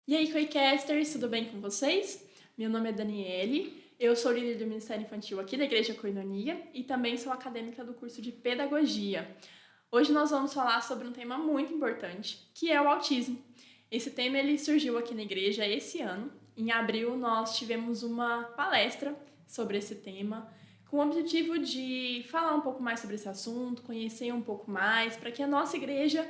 E aí, Coicasters, tudo bem com vocês? Meu nome é Daniele, eu sou líder do Ministério Infantil aqui da Igreja Coinonia e também sou acadêmica do curso de Pedagogia. Hoje nós vamos falar sobre um tema muito importante, que é o autismo. Esse tema ele surgiu aqui na igreja esse ano. Em abril nós tivemos uma palestra sobre esse tema, com o objetivo de falar um pouco mais sobre esse assunto, conhecer um pouco mais, para que a nossa igreja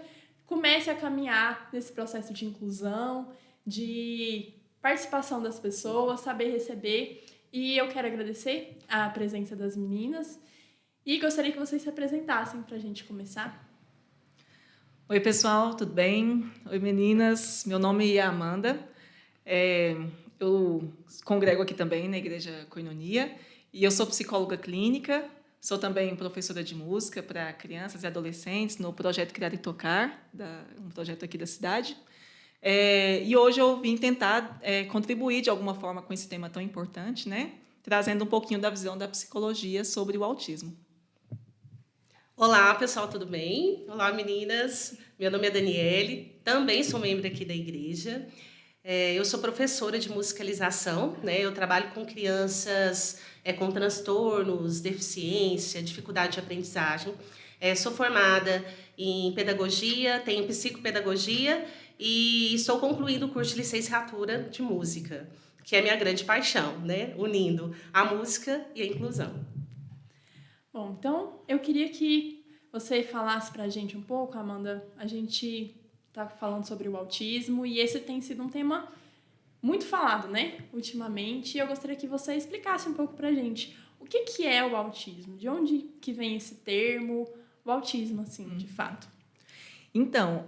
comece a caminhar nesse processo de inclusão, de participação das pessoas, saber receber. E eu quero agradecer a presença das meninas e gostaria que vocês se apresentassem para a gente começar. Oi, pessoal, tudo bem? Oi, meninas. Meu nome é Amanda. Eu congrego aqui também na Igreja Coinonia e eu sou psicóloga clínica, sou também professora de música para crianças e adolescentes no projeto Criar e Tocar, um projeto aqui da cidade. E hoje eu vim tentar contribuir de alguma forma com esse tema tão importante, né? Trazendo um pouquinho da visão da psicologia sobre o autismo. Olá, pessoal, tudo bem? Olá, meninas. Meu nome é Daniele, também sou membro aqui da igreja. Eu sou professora de musicalização, né? Eu trabalho com crianças com transtornos, deficiência, dificuldade de aprendizagem. Sou formada em pedagogia, tenho psicopedagogia e estou concluindo o curso de licenciatura de música, que é minha grande paixão, né? Unindo a música e a inclusão. Bom, então eu queria que você falasse para a gente um pouco, Amanda. A gente está falando sobre o autismo e esse tem sido um tema muito falado, né, ultimamente. E eu gostaria que você explicasse um pouco para a gente o que é o autismo, de onde que vem esse termo, o autismo, assim, de fato. Então,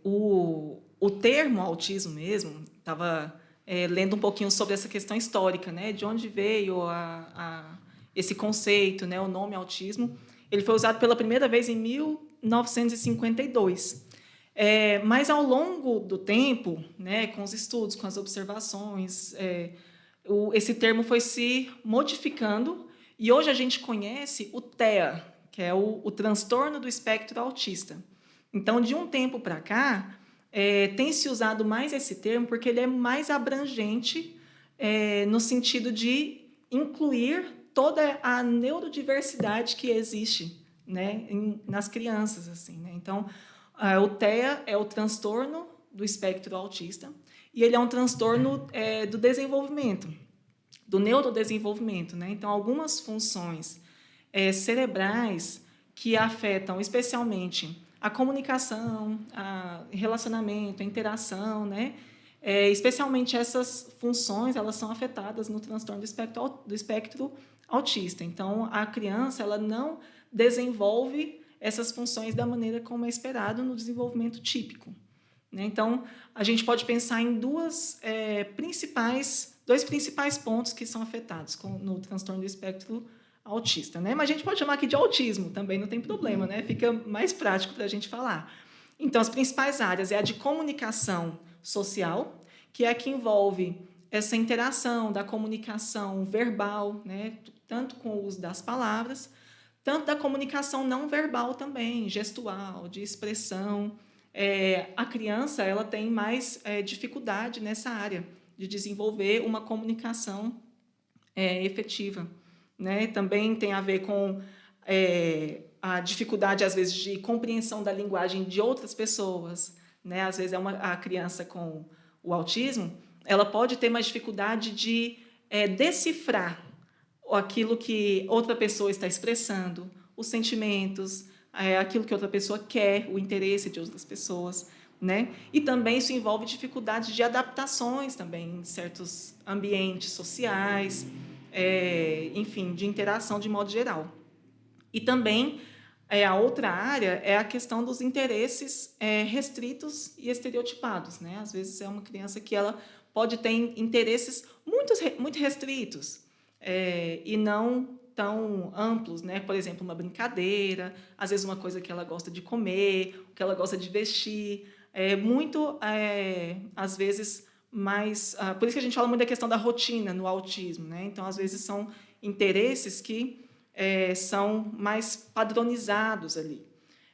o termo autismo mesmo, estava lendo um pouquinho sobre essa questão histórica, né, de onde veio esse conceito, né, o nome autismo. Ele foi usado pela primeira vez em 1952. Mas, ao longo do tempo, né, com os estudos, com as observações, esse termo foi se modificando e hoje a gente conhece o TEA, que é o transtorno do espectro autista. Então, de um tempo para cá, tem se usado mais esse termo porque ele é mais abrangente no sentido de incluir toda a neurodiversidade que existe, né, nas crianças, assim, né? Então, o TEA é o transtorno do espectro autista e ele é um transtorno do desenvolvimento, do neurodesenvolvimento, né? Então, algumas funções cerebrais que afetam especialmente a comunicação, relacionamento, a interação, né? Especialmente essas funções, elas são afetadas no transtorno do espectro autista. Então, a criança ela não desenvolve essas funções da maneira como é esperado no desenvolvimento típico, né? Então, a gente pode pensar em dois principais pontos que são afetados no transtorno do espectro autista, né? Mas a gente pode chamar aqui de autismo também, não tem problema, né? Fica mais prático para a gente falar. Então, as principais áreas é a de comunicação social, que é a que envolve essa interação da comunicação verbal, né? Tanto com o uso das palavras, tanto da comunicação não verbal também, gestual, de expressão. A criança ela tem mais dificuldade nessa área de desenvolver uma comunicação efetiva, né? Também tem a ver com a dificuldade, às vezes, de compreensão da linguagem de outras pessoas, né? Às vezes, a criança com o autismo ela pode ter mais dificuldade de decifrar aquilo que outra pessoa está expressando, os sentimentos, aquilo que outra pessoa quer, o interesse de outras pessoas, né? E também isso envolve dificuldades de adaptações também em certos ambientes sociais, enfim, de interação de modo geral. E também a outra área é a questão dos interesses restritos e estereotipados, né? Às vezes é uma criança que ela pode ter interesses muito restritos e não tão amplos, né? Por exemplo, uma brincadeira, às vezes uma coisa que ela gosta de comer, que ela gosta de vestir, às vezes mais. Por isso que a gente fala muito da questão da rotina no autismo, né? Então, às vezes são interesses que são mais padronizados ali.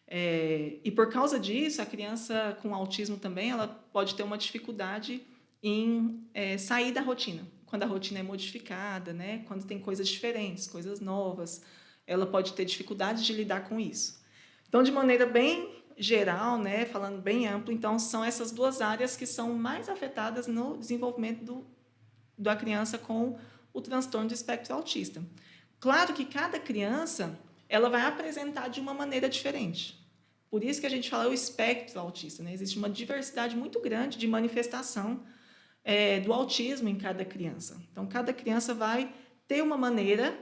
E por causa disso, a criança com autismo também ela pode ter uma dificuldade em sair da rotina. Quando a rotina é modificada, né? Quando tem coisas diferentes, coisas novas, ela pode ter dificuldade de lidar com isso. Então, de maneira bem geral, né? Falando bem amplo, então são essas duas áreas que são mais afetadas no desenvolvimento da criança com o transtorno do espectro autista. Claro que cada criança ela vai apresentar de uma maneira diferente. Por isso que a gente fala o espectro autista, né? Existe uma diversidade muito grande de manifestação do autismo em cada criança. Então, cada criança vai ter uma maneira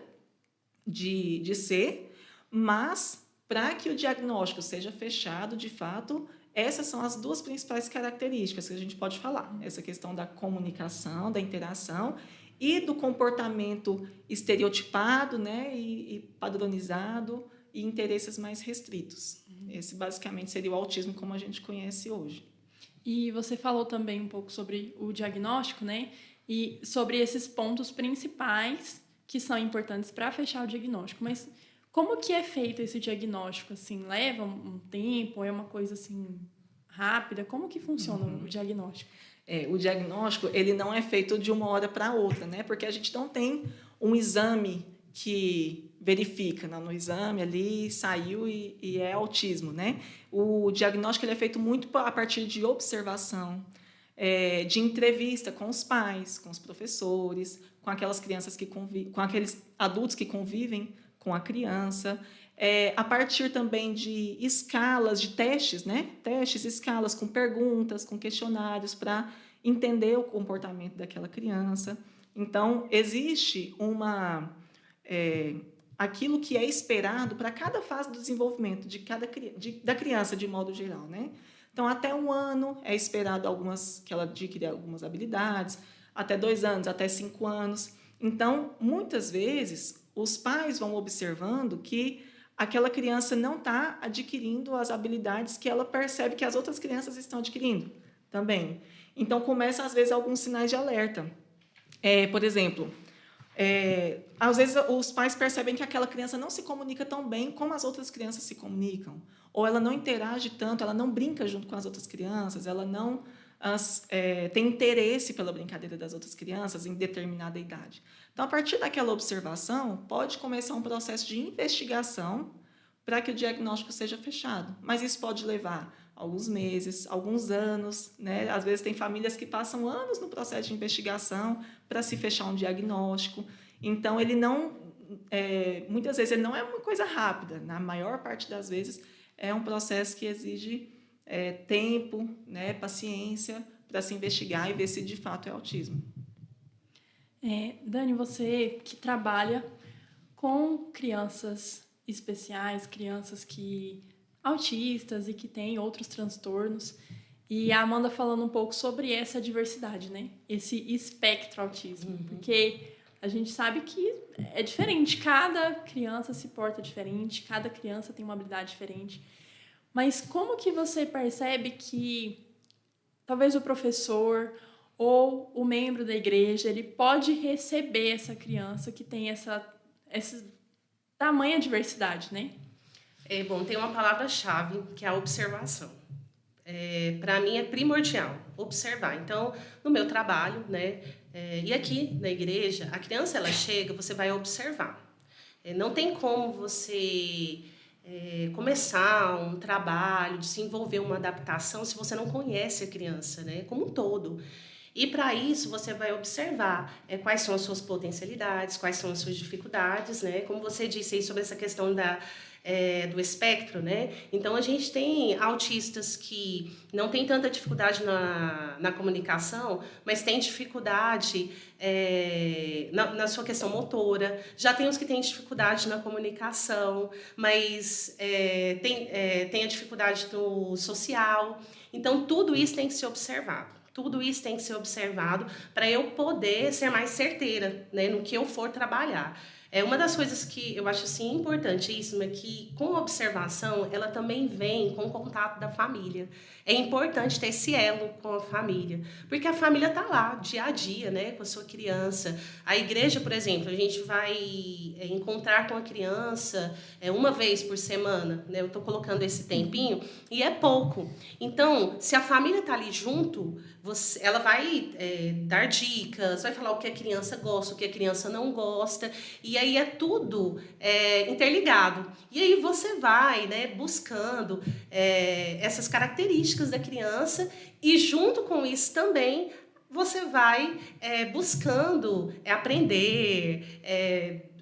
de ser, mas para que o diagnóstico seja fechado, de fato, essas são as duas principais características que a gente pode falar. Essa questão da comunicação, da interação e do comportamento estereotipado, né, e padronizado e interesses mais restritos. Esse, basicamente, seria o autismo como a gente conhece hoje. E você falou também um pouco sobre o diagnóstico, né? E sobre esses pontos principais que são importantes para fechar o diagnóstico. Mas como que é feito esse diagnóstico? Assim, leva um tempo? Ou é uma coisa assim rápida? Como que funciona o diagnóstico? O diagnóstico ele não é feito de uma hora para outra, né? Porque a gente não tem um exame que verifica, no exame ali saiu e é autismo, né? O diagnóstico ele é feito muito a partir de observação, de entrevista com os pais, com os professores, com aquelas crianças que com aqueles adultos que convivem com a criança, a partir também de escalas, de testes, né? Testes, escalas com perguntas, com questionários para entender o comportamento daquela criança. Então, existe aquilo que é esperado para cada fase do desenvolvimento da criança, de modo geral, né? Então, até 1 ano é esperado que ela adquira algumas habilidades, até 2 anos, até 5 anos. Então, muitas vezes, os pais vão observando que aquela criança não está adquirindo as habilidades que ela percebe que as outras crianças estão adquirindo também. Então, começam, às vezes, alguns sinais de alerta. Por exemplo, às vezes os pais percebem que aquela criança não se comunica tão bem como as outras crianças se comunicam, ou ela não interage tanto, ela não brinca junto com as outras crianças, ela não tem interesse pela brincadeira das outras crianças em determinada idade. Então, a partir daquela observação, pode começar um processo de investigação para que o diagnóstico seja fechado. Mas isso pode levar alguns meses, alguns anos, né? Às vezes tem famílias que passam anos no processo de investigação para se fechar um diagnóstico. Então, ele não, muitas vezes, ele não é uma coisa rápida. Na maior parte das vezes, é um processo que exige tempo, né? Paciência para se investigar e ver se de fato é autismo. Dani, você que trabalha com crianças especiais, crianças autistas e que têm outros transtornos, e a Amanda falando um pouco sobre essa diversidade, né? Esse espectro autismo, porque a gente sabe que é diferente, cada criança se porta diferente, cada criança tem uma habilidade diferente. Mas como que você percebe que talvez o professor ou o membro da igreja ele pode receber essa criança que tem essa tamanha diversidade, né? Bom, tem uma palavra-chave que é a observação. Para mim é primordial observar. Então, no meu trabalho, né, e aqui na igreja, a criança ela chega, você vai observar. Não tem como você começar um trabalho, desenvolver uma adaptação se você não conhece a criança, né, como um todo. E para isso você vai observar quais são as suas potencialidades, quais são as suas dificuldades, né? Como você disse aí sobre essa questão do espectro, né? Então a gente tem autistas que não tem tanta dificuldade na comunicação, mas tem dificuldade na sua questão motora. Já tem os que têm dificuldade na comunicação, mas tem a dificuldade no social. Então tudo isso tem que ser observado. Tudo isso tem que ser observado para eu poder ser mais certeira, né, no que eu for trabalhar. Uma das coisas que eu acho assim importantíssima é que com a observação ela também vem com o contato da família. É importante ter esse elo com a família, porque a família está lá dia a dia, né, com a sua criança. A igreja, por exemplo, a gente vai encontrar com a criança uma vez por semana, né? Eu estou colocando esse tempinho e é pouco. Então, se a família está ali junto, ela vai dar dicas, vai falar o que a criança gosta, o que a criança não gosta, e aí é tudo interligado. E aí você vai, né, buscando essas características da criança e junto com isso também você vai buscando aprender,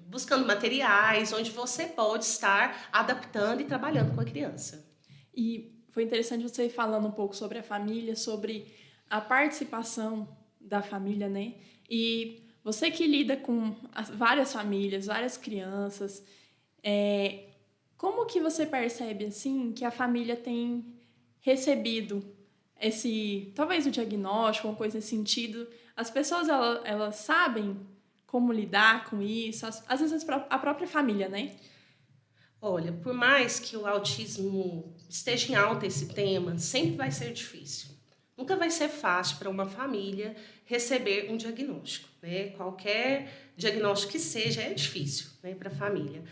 buscando materiais onde você pode estar adaptando e trabalhando com a criança. E foi interessante você ir falando um pouco sobre a família, sobre a participação da família, né? E você que lida com várias famílias, várias crianças, como que você percebe, assim, que a família tem recebido talvez o diagnóstico, uma coisa nesse sentido? As pessoas, elas sabem como lidar com isso? Às vezes a própria família, né? Olha, por mais que o autismo esteja em alta esse tema, sempre vai ser difícil. Nunca vai ser fácil para uma família receber um diagnóstico, né? Qualquer diagnóstico que seja é difícil, né, para a família.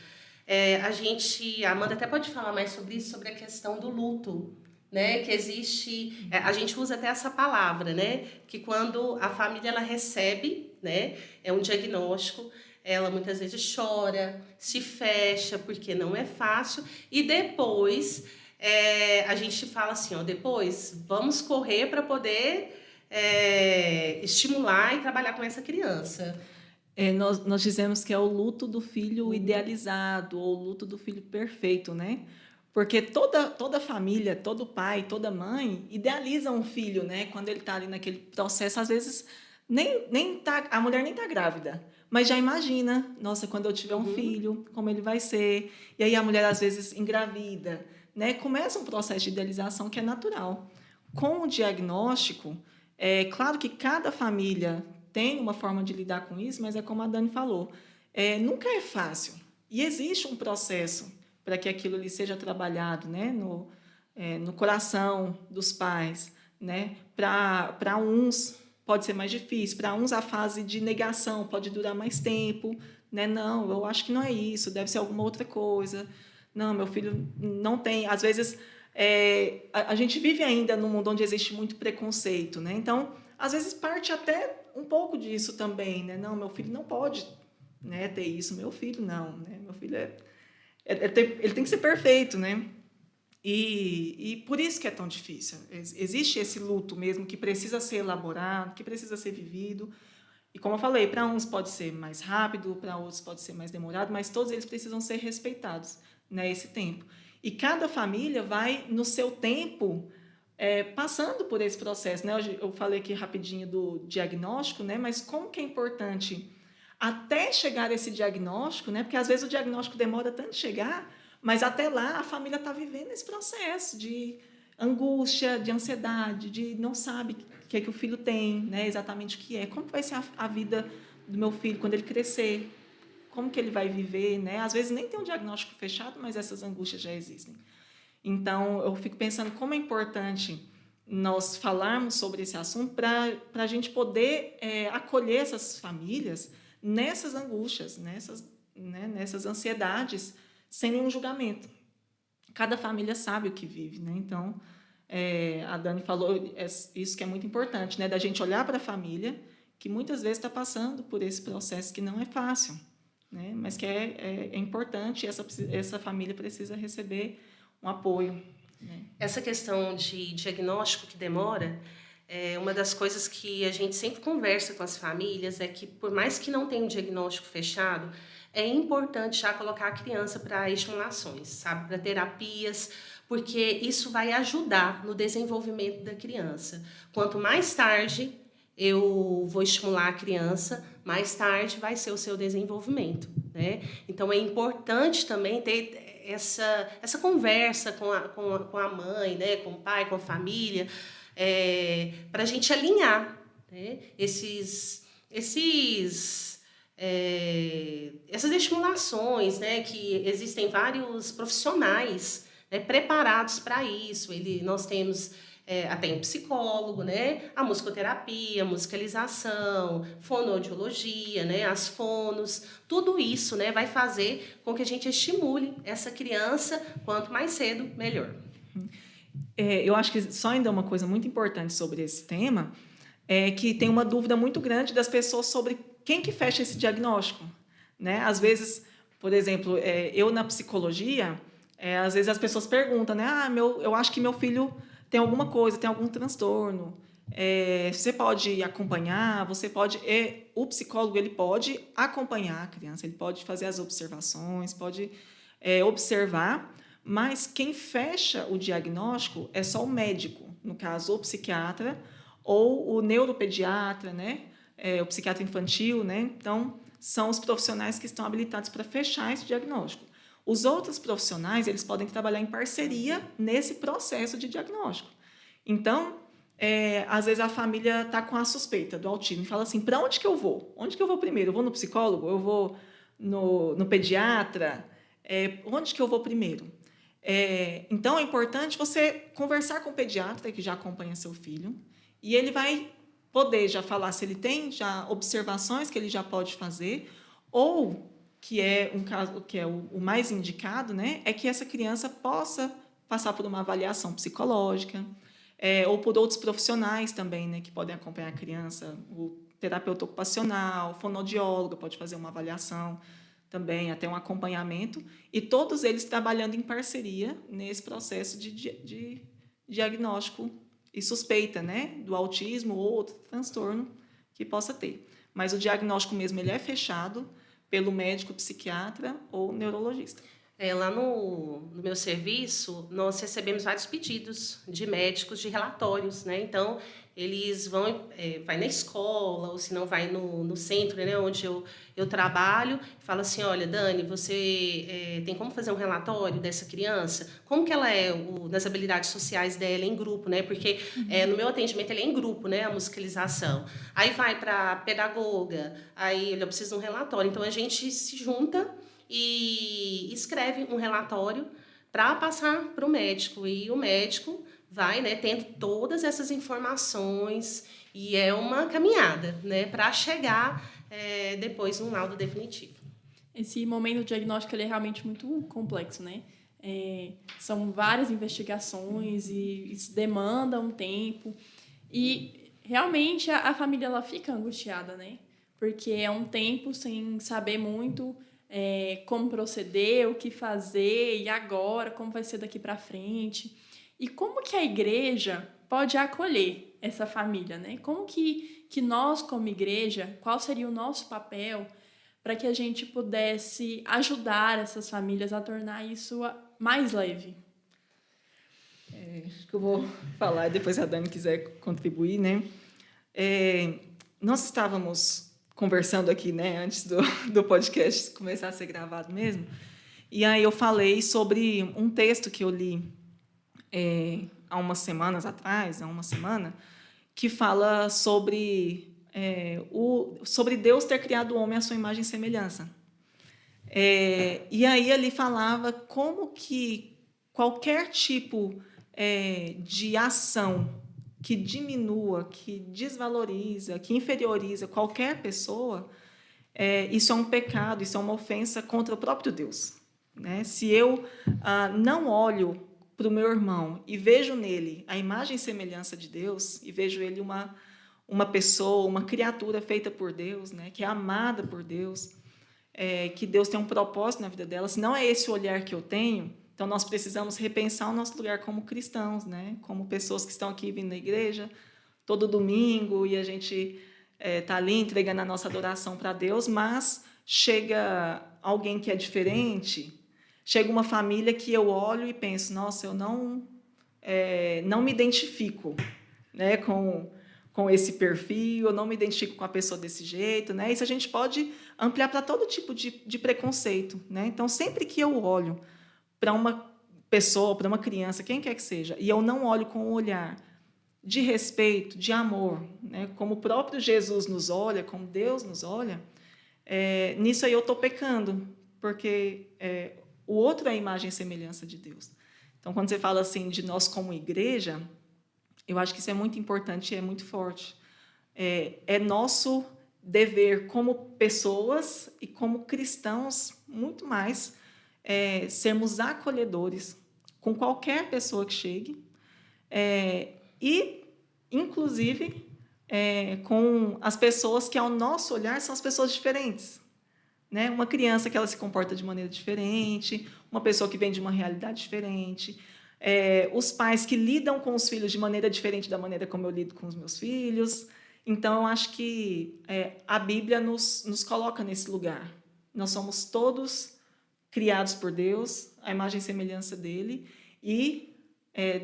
A Amanda até pode falar mais sobre isso, sobre a questão do luto, né? Que existe, a gente usa até essa palavra, né? Que quando a família ela recebe, né, um diagnóstico, ela muitas vezes chora, se fecha, porque não é fácil, e depois a gente fala assim, depois vamos correr para poder estimular e trabalhar com essa criança. Nós dizemos que é o luto do filho idealizado, ou o luto do filho perfeito, né? Porque toda família, todo pai, toda mãe idealiza um filho, né? Quando ele está ali naquele processo, às vezes a mulher nem está grávida, mas já imagina, nossa, quando eu tiver um filho, como ele vai ser. E aí a mulher às vezes engravida, né? Começa um processo de idealização que é natural. Com o diagnóstico, é claro que cada família tem uma forma de lidar com isso, mas é como a Dani falou, nunca é fácil. E existe um processo para que aquilo ali seja trabalhado, né, no coração dos pais, né? Para uns pode ser mais difícil, para uns a fase de negação pode durar mais tempo, né? Não, eu acho que não é isso, deve ser alguma outra coisa. Não, meu filho não tem. Às vezes a gente vive ainda num mundo onde existe muito preconceito, né? Então, às vezes parte até um pouco disso também, né? Não, meu filho não pode, né, ter isso, meu filho não, né? Meu filho ele tem que ser perfeito, né? E por isso que é tão difícil. Existe esse luto mesmo que precisa ser elaborado, que precisa ser vivido. E como eu falei, para uns pode ser mais rápido, para outros pode ser mais demorado, mas todos eles precisam ser respeitados, né, esse tempo. E cada família vai, no seu tempo, passando por esse processo, né? Eu falei aqui rapidinho do diagnóstico, né? Mas como que é importante até chegar a esse diagnóstico, né? Porque às vezes o diagnóstico demora tanto chegar, mas até lá a família está vivendo esse processo de angústia, de ansiedade, de não sabe o que é que o filho tem, né? Exatamente o que é. Como vai ser a vida do meu filho quando ele crescer? Como que ele vai viver, né? Às vezes nem tem um diagnóstico fechado, mas essas angústias já existem. Então, eu fico pensando como é importante nós falarmos sobre esse assunto para a gente poder acolher essas famílias nessas angústias, nessas ansiedades, sem nenhum julgamento. Cada família sabe o que vive, né? Então, a Dani falou isso que é muito importante, né? Da gente olhar para a família, que muitas vezes está passando por esse processo que não é fácil, né? Mas que é importante, essa família precisa receber um apoio, né? Essa questão de diagnóstico que demora, uma das coisas que a gente sempre conversa com as famílias é que, por mais que não tenha um diagnóstico fechado, é importante já colocar a criança para estimulações, sabe? Para terapias, porque isso vai ajudar no desenvolvimento da criança. Quanto mais tarde eu vou estimular a criança, mais tarde vai ser o seu desenvolvimento, né? Então, é importante também ter essa conversa com a mãe, né? Com o pai, com a família, para a gente alinhar, né? esses essas estimulações, né, que existem vários profissionais, né, preparados para isso. Nós temos até um psicólogo, né, a musicoterapia, a musicalização, fonoaudiologia, né, as fonos, tudo isso, né, vai fazer com que a gente estimule essa criança quanto mais cedo, melhor. Eu acho que só ainda uma coisa muito importante sobre esse tema é que tem uma dúvida muito grande das pessoas sobre quem que fecha esse diagnóstico, né? Às vezes, por exemplo, eu na psicologia, às vezes as pessoas perguntam, né? Eu acho que meu filho tem alguma coisa, tem algum transtorno. Você pode acompanhar, o psicólogo ele pode acompanhar a criança, ele pode fazer as observações, pode observar, mas quem fecha o diagnóstico é só o médico, no caso, o psiquiatra ou o neuropediatra, né? O psiquiatra infantil, né? Então, são os profissionais que estão habilitados para fechar esse diagnóstico. Os outros profissionais, eles podem trabalhar em parceria nesse processo de diagnóstico. Então, às vezes a família está com a suspeita do autismo e fala assim, para onde que eu vou? Onde que eu vou primeiro? Eu vou no psicólogo? Eu vou no pediatra? Onde que eu vou primeiro? Então, é importante você conversar com o pediatra que já acompanha seu filho e ele vai poder já falar se ele tem já observações que ele já pode fazer ou que é um caso que é o mais indicado, né, é que essa criança possa passar por uma avaliação psicológica ou por outros profissionais também, né, que podem acompanhar a criança, o terapeuta ocupacional, o fonoaudiólogo pode fazer uma avaliação também, até um acompanhamento, e todos eles trabalhando em parceria nesse processo de diagnóstico e suspeita, né, do autismo ou outro transtorno que possa ter. Mas o diagnóstico mesmo ele é fechado pelo médico, psiquiatra ou neurologista. Lá no meu serviço, nós recebemos vários pedidos de médicos de relatórios, né? Então, eles vai na escola, ou se não vai no centro, né, onde eu trabalho, fala assim, olha, Dani, você tem como fazer um relatório dessa criança? Como que ela nas habilidades sociais dela em grupo, né? Porque no meu atendimento ele é em grupo, né, a musicalização. Aí vai para a pedagoga, aí eu preciso de um relatório. Então, a gente se junta e escreve um relatório para passar para o médico. E o médico vai, né, tendo todas essas informações e é uma caminhada, né, para chegar depois num laudo definitivo. Esse momento diagnóstico ele é realmente muito complexo, né? São várias investigações e isso demanda um tempo. E realmente a família ela fica angustiada, né? Porque é um tempo sem saber muito como proceder, o que fazer, e agora, como vai ser daqui para frente. E como que a igreja pode acolher essa família, né? Como que nós, como igreja, qual seria o nosso papel para que a gente pudesse ajudar essas famílias a tornar isso mais leve? Acho que eu vou falar e depois a Dani quiser contribuir, né? Nós estávamos conversando aqui, né, antes do podcast começar a ser gravado mesmo, e aí eu falei sobre um texto que eu li há umas semanas atrás, que fala sobre Deus ter criado o homem à sua imagem e semelhança. E aí ali falava como que qualquer tipo de ação que diminua, que desvaloriza, que inferioriza qualquer pessoa, isso é um pecado, isso é uma ofensa contra o próprio Deus, né? Se eu não olho para o meu irmão e vejo nele a imagem e semelhança de Deus, e vejo ele uma pessoa, uma criatura feita por Deus, né? Que é amada por Deus, que Deus tem um propósito na vida dela, se não é esse o olhar que eu tenho, então nós precisamos repensar o nosso lugar como cristãos, né? Como pessoas que estão aqui vindo na igreja todo domingo e a gente está ali entregando a nossa adoração para Deus, mas chega alguém que é diferente, chega uma família que eu olho e penso, nossa, eu não me identifico, né, com esse perfil, eu não me identifico com a pessoa desse jeito, né? Isso a gente pode ampliar para todo tipo de preconceito, né? Então, sempre que eu olho para uma pessoa, para uma criança, quem quer que seja, e eu não olho com um olhar de respeito, de amor, né? Como o próprio Jesus nos olha, como Deus nos olha, nisso aí eu estou pecando, porque o outro é a imagem e semelhança de Deus. Então, quando você fala assim de nós como igreja, eu acho que isso é muito importante e é muito forte. É nosso dever como pessoas e como cristãos, muito mais, sermos acolhedores com qualquer pessoa que chegue, e, inclusive, com as pessoas que, ao nosso olhar, são as pessoas diferentes. Né? Uma criança que ela se comporta de maneira diferente, uma pessoa que vem de uma realidade diferente, os pais que lidam com os filhos de maneira diferente da maneira como eu lido com os meus filhos. Então, eu acho que a Bíblia nos coloca nesse lugar. Nós somos todos criados por Deus, a imagem e semelhança dele, e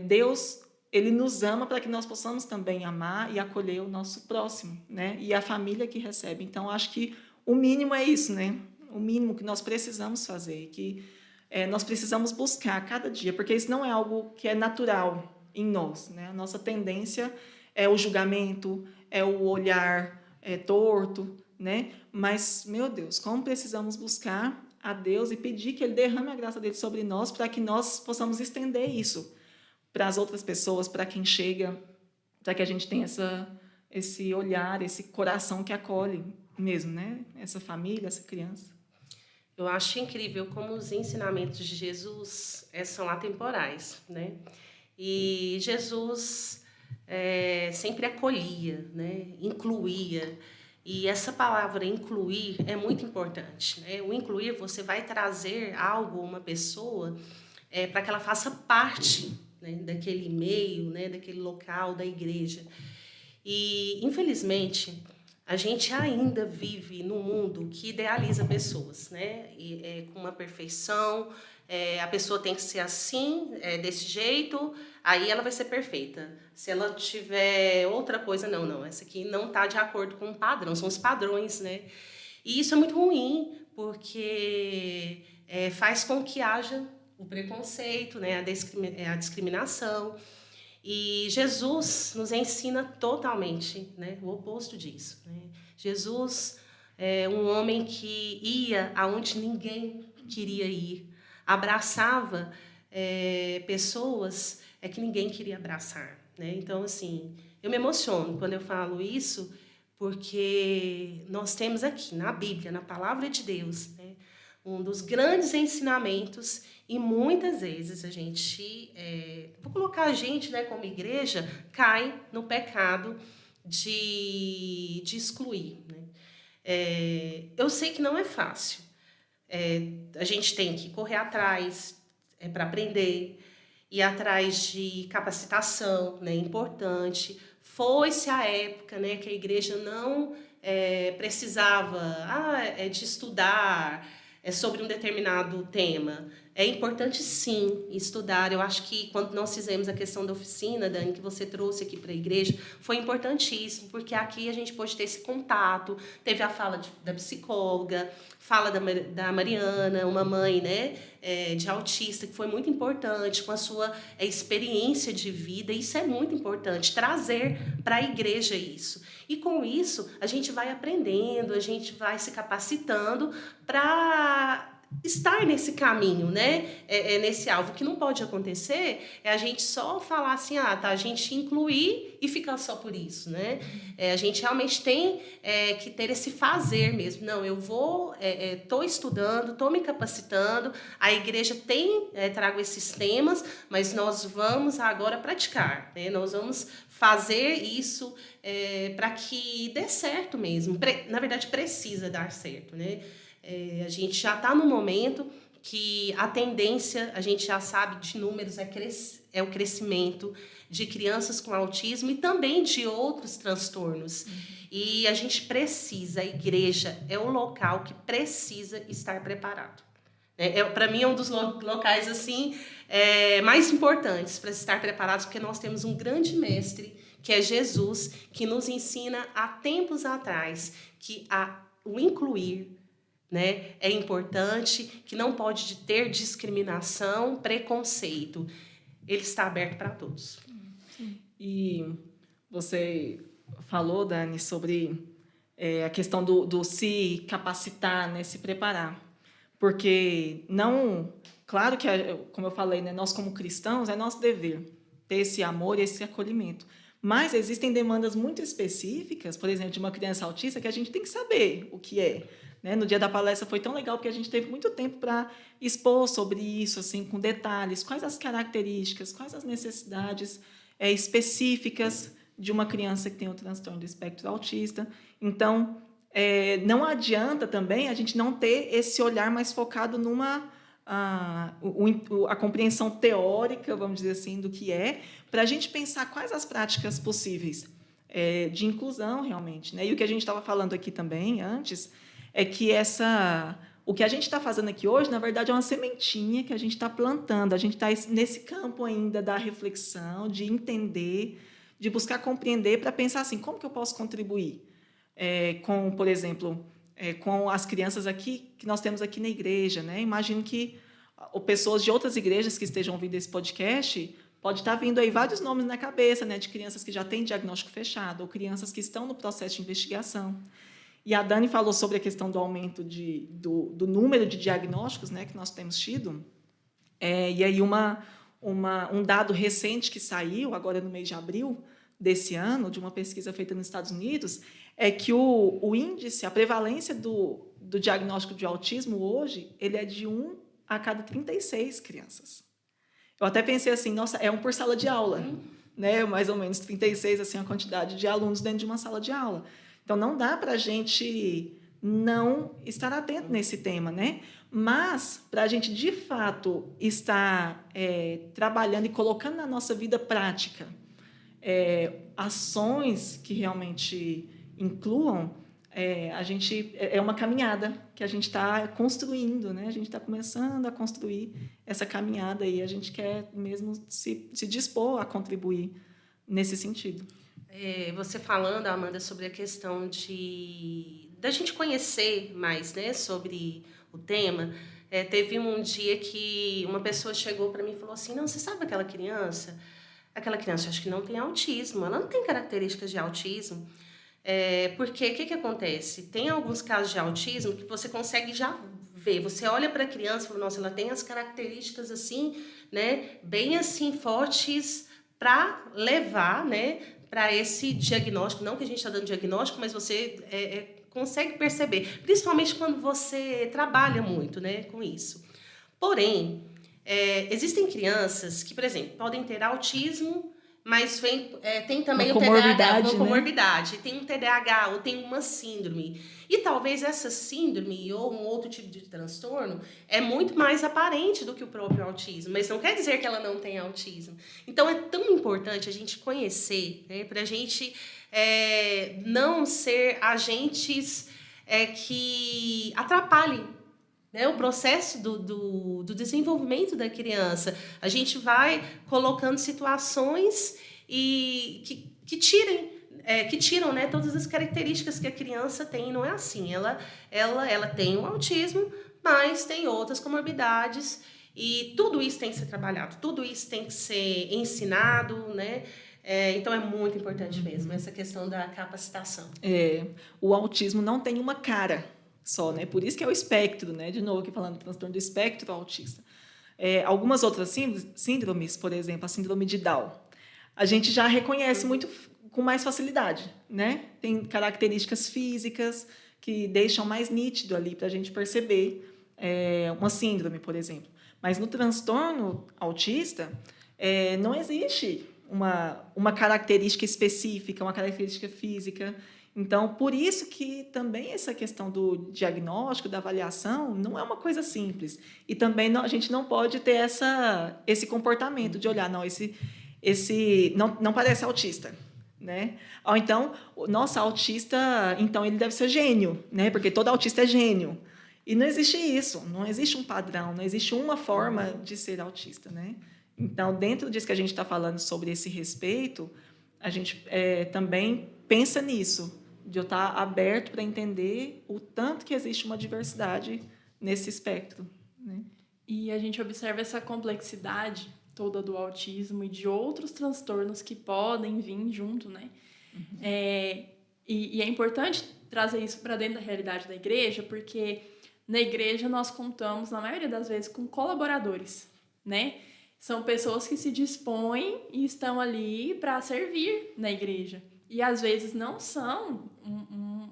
Deus, ele nos ama para que nós possamos também amar e acolher o nosso próximo, né? E a família que recebe. Então, acho que o mínimo é isso, né? O mínimo que nós precisamos fazer, que nós precisamos buscar a cada dia, porque isso não é algo que é natural em nós, né? A nossa tendência é o julgamento, é o olhar torto, né? Mas, meu Deus, como precisamos buscar a Deus e pedir que Ele derrame a graça dele sobre nós para que nós possamos estender isso para as outras pessoas, para quem chega, para que a gente tenha esse olhar, esse coração que acolhe mesmo, né? Essa família, essa criança. Eu acho incrível como os ensinamentos de Jesus são atemporais, né? E Jesus sempre acolhia, né? Incluía. E essa palavra incluir é muito importante, né? O incluir, você vai trazer algo, uma pessoa, para que ela faça parte, né, daquele meio, né, daquele local, da igreja. E, infelizmente, a gente ainda vive num mundo que idealiza pessoas, né? Com uma perfeição, a pessoa tem que ser assim, desse jeito, aí ela vai ser perfeita. Se ela tiver outra coisa, não, essa aqui não está de acordo com o padrão, são os padrões, né? E isso é muito ruim, porque faz com que haja o preconceito, né? A discriminação. E Jesus nos ensina totalmente, né, o oposto disso, né? Jesus é um homem que ia aonde ninguém queria ir, abraçava pessoas que ninguém queria abraçar, né? Então, assim, eu me emociono quando eu falo isso, porque nós temos aqui na Bíblia, na Palavra de Deus, né, um dos grandes ensinamentos. E muitas vezes a gente, vou colocar a gente, né, como igreja, cai no pecado de excluir, né? Eu sei que não é fácil. A gente tem que correr atrás para aprender, ir atrás de capacitação, né, importante. Foi-se a época, né, que a igreja não precisava de estudar sobre um determinado tema. É importante, sim, estudar. Eu acho que quando nós fizemos a questão da oficina, Dani, que você trouxe aqui para a igreja, foi importantíssimo, porque aqui a gente pôde ter esse contato. Teve a fala da psicóloga, fala da Mariana, uma mãe, né, de autista, que foi muito importante, com a sua experiência de vida. Isso é muito importante, trazer para a igreja isso. E com isso, a gente vai aprendendo, a gente vai se capacitando para estar nesse caminho, né? Nesse alvo. O que não pode acontecer é a gente só falar assim, a gente incluir e ficar só por isso, né? A gente realmente tem que ter esse fazer mesmo. Não, eu vou, estou estudando, estou me capacitando, a igreja trago esses temas, mas nós vamos agora praticar, né? Nós vamos fazer isso para que dê certo mesmo. Na verdade, precisa dar certo, né? A gente já está no momento que a tendência, a gente já sabe de números, é o crescimento de crianças com autismo e também de outros transtornos. Uhum. E a gente precisa, a igreja é o local que precisa estar preparado. Para mim, é um dos locais assim, mais importantes para estar preparados, porque nós temos um grande mestre, que é Jesus, que nos ensina há tempos atrás que o incluir, né, é importante, que não pode ter discriminação, preconceito. Ele está aberto para todos. E você falou, Dani, sobre a questão do se capacitar, né, se preparar. Porque não... Claro que, como eu falei, né, nós como cristãos, é nosso dever ter esse amor e esse acolhimento. Mas existem demandas muito específicas, por exemplo, de uma criança autista, que a gente tem que saber o que é. Né? No dia da palestra foi tão legal, porque a gente teve muito tempo para expor sobre isso, assim, com detalhes, quais as características, quais as necessidades específicas de uma criança que tem o transtorno do espectro autista. Então, não adianta também a gente não ter esse olhar mais focado numa... a compreensão teórica, vamos dizer assim, do que é, para a gente pensar quais as práticas possíveis de inclusão, realmente. Né? E o que a gente estava falando aqui também, antes, é que o que a gente está fazendo aqui hoje, na verdade, é uma sementinha que a gente está plantando. A gente está nesse campo ainda da reflexão, de entender, de buscar compreender, para pensar assim, como que eu posso contribuir com, por exemplo... com as crianças aqui que nós temos aqui na igreja, né? Imagino que pessoas de outras igrejas que estejam ouvindo esse podcast pode estar vindo aí vários nomes na cabeça, né? De crianças que já têm diagnóstico fechado ou crianças que estão no processo de investigação. E a Dani falou sobre a questão do aumento do número de diagnósticos, né? Que nós temos tido. E aí um dado recente que saiu agora no mês de abril desse ano, de uma pesquisa feita nos Estados Unidos, é que o índice, a prevalência do diagnóstico de autismo hoje, ele é de 1 a cada 36 crianças. Eu até pensei assim, nossa, é 1 por sala de aula, né? Mais ou menos 36, assim, a quantidade de alunos dentro de uma sala de aula. Então, não dá para a gente não estar atento nesse tema, né? Mas, para a gente, de fato, estar trabalhando e colocando na nossa vida prática ações que realmente incluam, é uma caminhada que a gente está construindo, né? A gente está começando a construir essa caminhada e a gente quer mesmo se dispor a contribuir nesse sentido. Você falando, Amanda, sobre a questão da gente conhecer mais, né, sobre o tema, teve um dia que uma pessoa chegou para mim e falou assim, não, você sabe aquela criança? Aquela criança, acho que não tem autismo, ela não tem características de autismo. Porque o que acontece? Tem alguns casos de autismo que você consegue já ver. Você olha para a criança e fala, nossa, ela tem as características assim, né, bem assim fortes para levar, né, para esse diagnóstico. Não que a gente está dando diagnóstico, mas você consegue perceber, principalmente quando você trabalha muito, né, com isso. Porém, existem crianças que, por exemplo, podem ter autismo, mas tem também o TDAH, uma comorbidade, né? Tem um TDAH ou tem uma síndrome. E talvez essa síndrome ou um outro tipo de transtorno é muito mais aparente do que o próprio autismo, mas não quer dizer que ela não tem autismo. Então, é tão importante a gente conhecer, né, para a gente não ser agentes que atrapalhem, né, o processo do desenvolvimento da criança. A gente vai colocando situações que tiram, né, todas as características que a criança tem. Não é assim. Ela tem um autismo, mas tem outras comorbidades e tudo isso tem que ser trabalhado, tudo isso tem que ser ensinado, né? Então, é muito importante mesmo essa questão da capacitação. O autismo não tem uma cara só, né? Por isso que é o espectro, né? De novo, aqui falando do transtorno do espectro autista. Algumas outras síndromes, por exemplo, a síndrome de Down, a gente já reconhece muito com mais facilidade, né? Tem características físicas que deixam mais nítido ali para a gente perceber uma síndrome, por exemplo. Mas no transtorno autista, não existe uma característica específica, uma característica física. Então, por isso que também essa questão do diagnóstico, da avaliação, não é uma coisa simples. E também a gente não pode ter esse comportamento de olhar, não, esse não parece autista, né? Ou então, nossa, autista, então ele deve ser gênio, né? Porque todo autista é gênio. E não existe isso, não existe um padrão, não existe uma forma de ser autista, né? Então, dentro disso que a gente está falando sobre esse respeito, a gente também pensa nisso, de eu estar aberto para entender o tanto que existe uma diversidade nesse espectro, né? E a gente observa essa complexidade toda do autismo e de outros transtornos que podem vir junto, né? E é importante trazer isso para dentro da realidade da igreja, porque na igreja nós contamos, na maioria das vezes, com colaboradores, né? São pessoas que se dispõem e estão ali para servir na igreja. E às vezes não são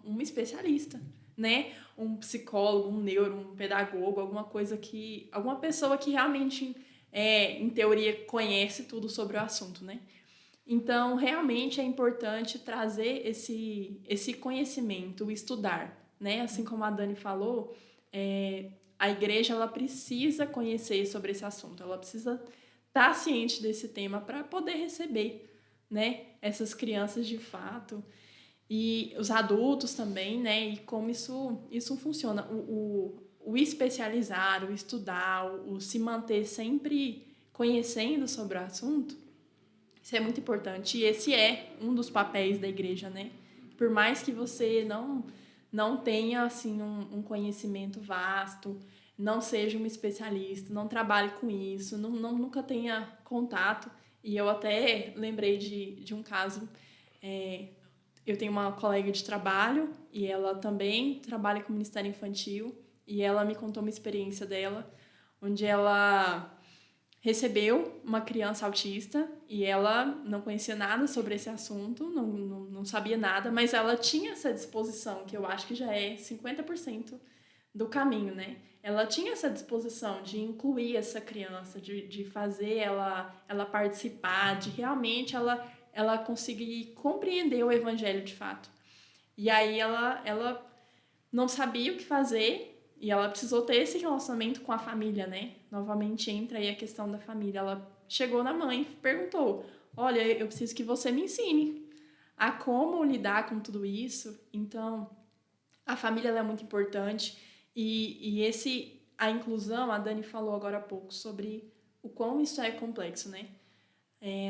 um especialista, né? Um psicólogo, um neuro, um pedagogo, alguma pessoa que realmente, em teoria, conhece tudo sobre o assunto, né? Então, realmente é importante trazer esse conhecimento, estudar, né? Assim como a Dani falou, a igreja ela precisa conhecer sobre esse assunto, ela precisa estar ciente desse tema para poder receber, né? Essas crianças de fato e os adultos também, né? E como isso funciona. O especializar, o estudar, o se manter sempre conhecendo sobre o assunto, isso é muito importante. E esse é um dos papéis da igreja, né? Por mais que você não tenha assim, um conhecimento vasto, não seja um especialista, não trabalhe com isso, nunca tenha contato. E eu até lembrei de um caso. Eu tenho uma colega de trabalho e ela também trabalha com o Ministério Infantil. E ela me contou uma experiência dela, onde ela recebeu uma criança autista e ela não conhecia nada sobre esse assunto, não sabia nada, mas ela tinha essa disposição, que eu acho que já é 50% do caminho, né? Ela tinha essa disposição de incluir essa criança, de fazer ela participar, de realmente ela conseguir compreender o evangelho de fato. E aí ela não sabia o que fazer e ela precisou ter esse relacionamento com a família, né? Novamente entra aí a questão da família. Ela chegou na mãe e perguntou: olha, eu preciso que você me ensine a como lidar com tudo isso. Então, a família ela é muito importante. E a inclusão, a Dani falou agora há pouco sobre o quão isso é complexo, né?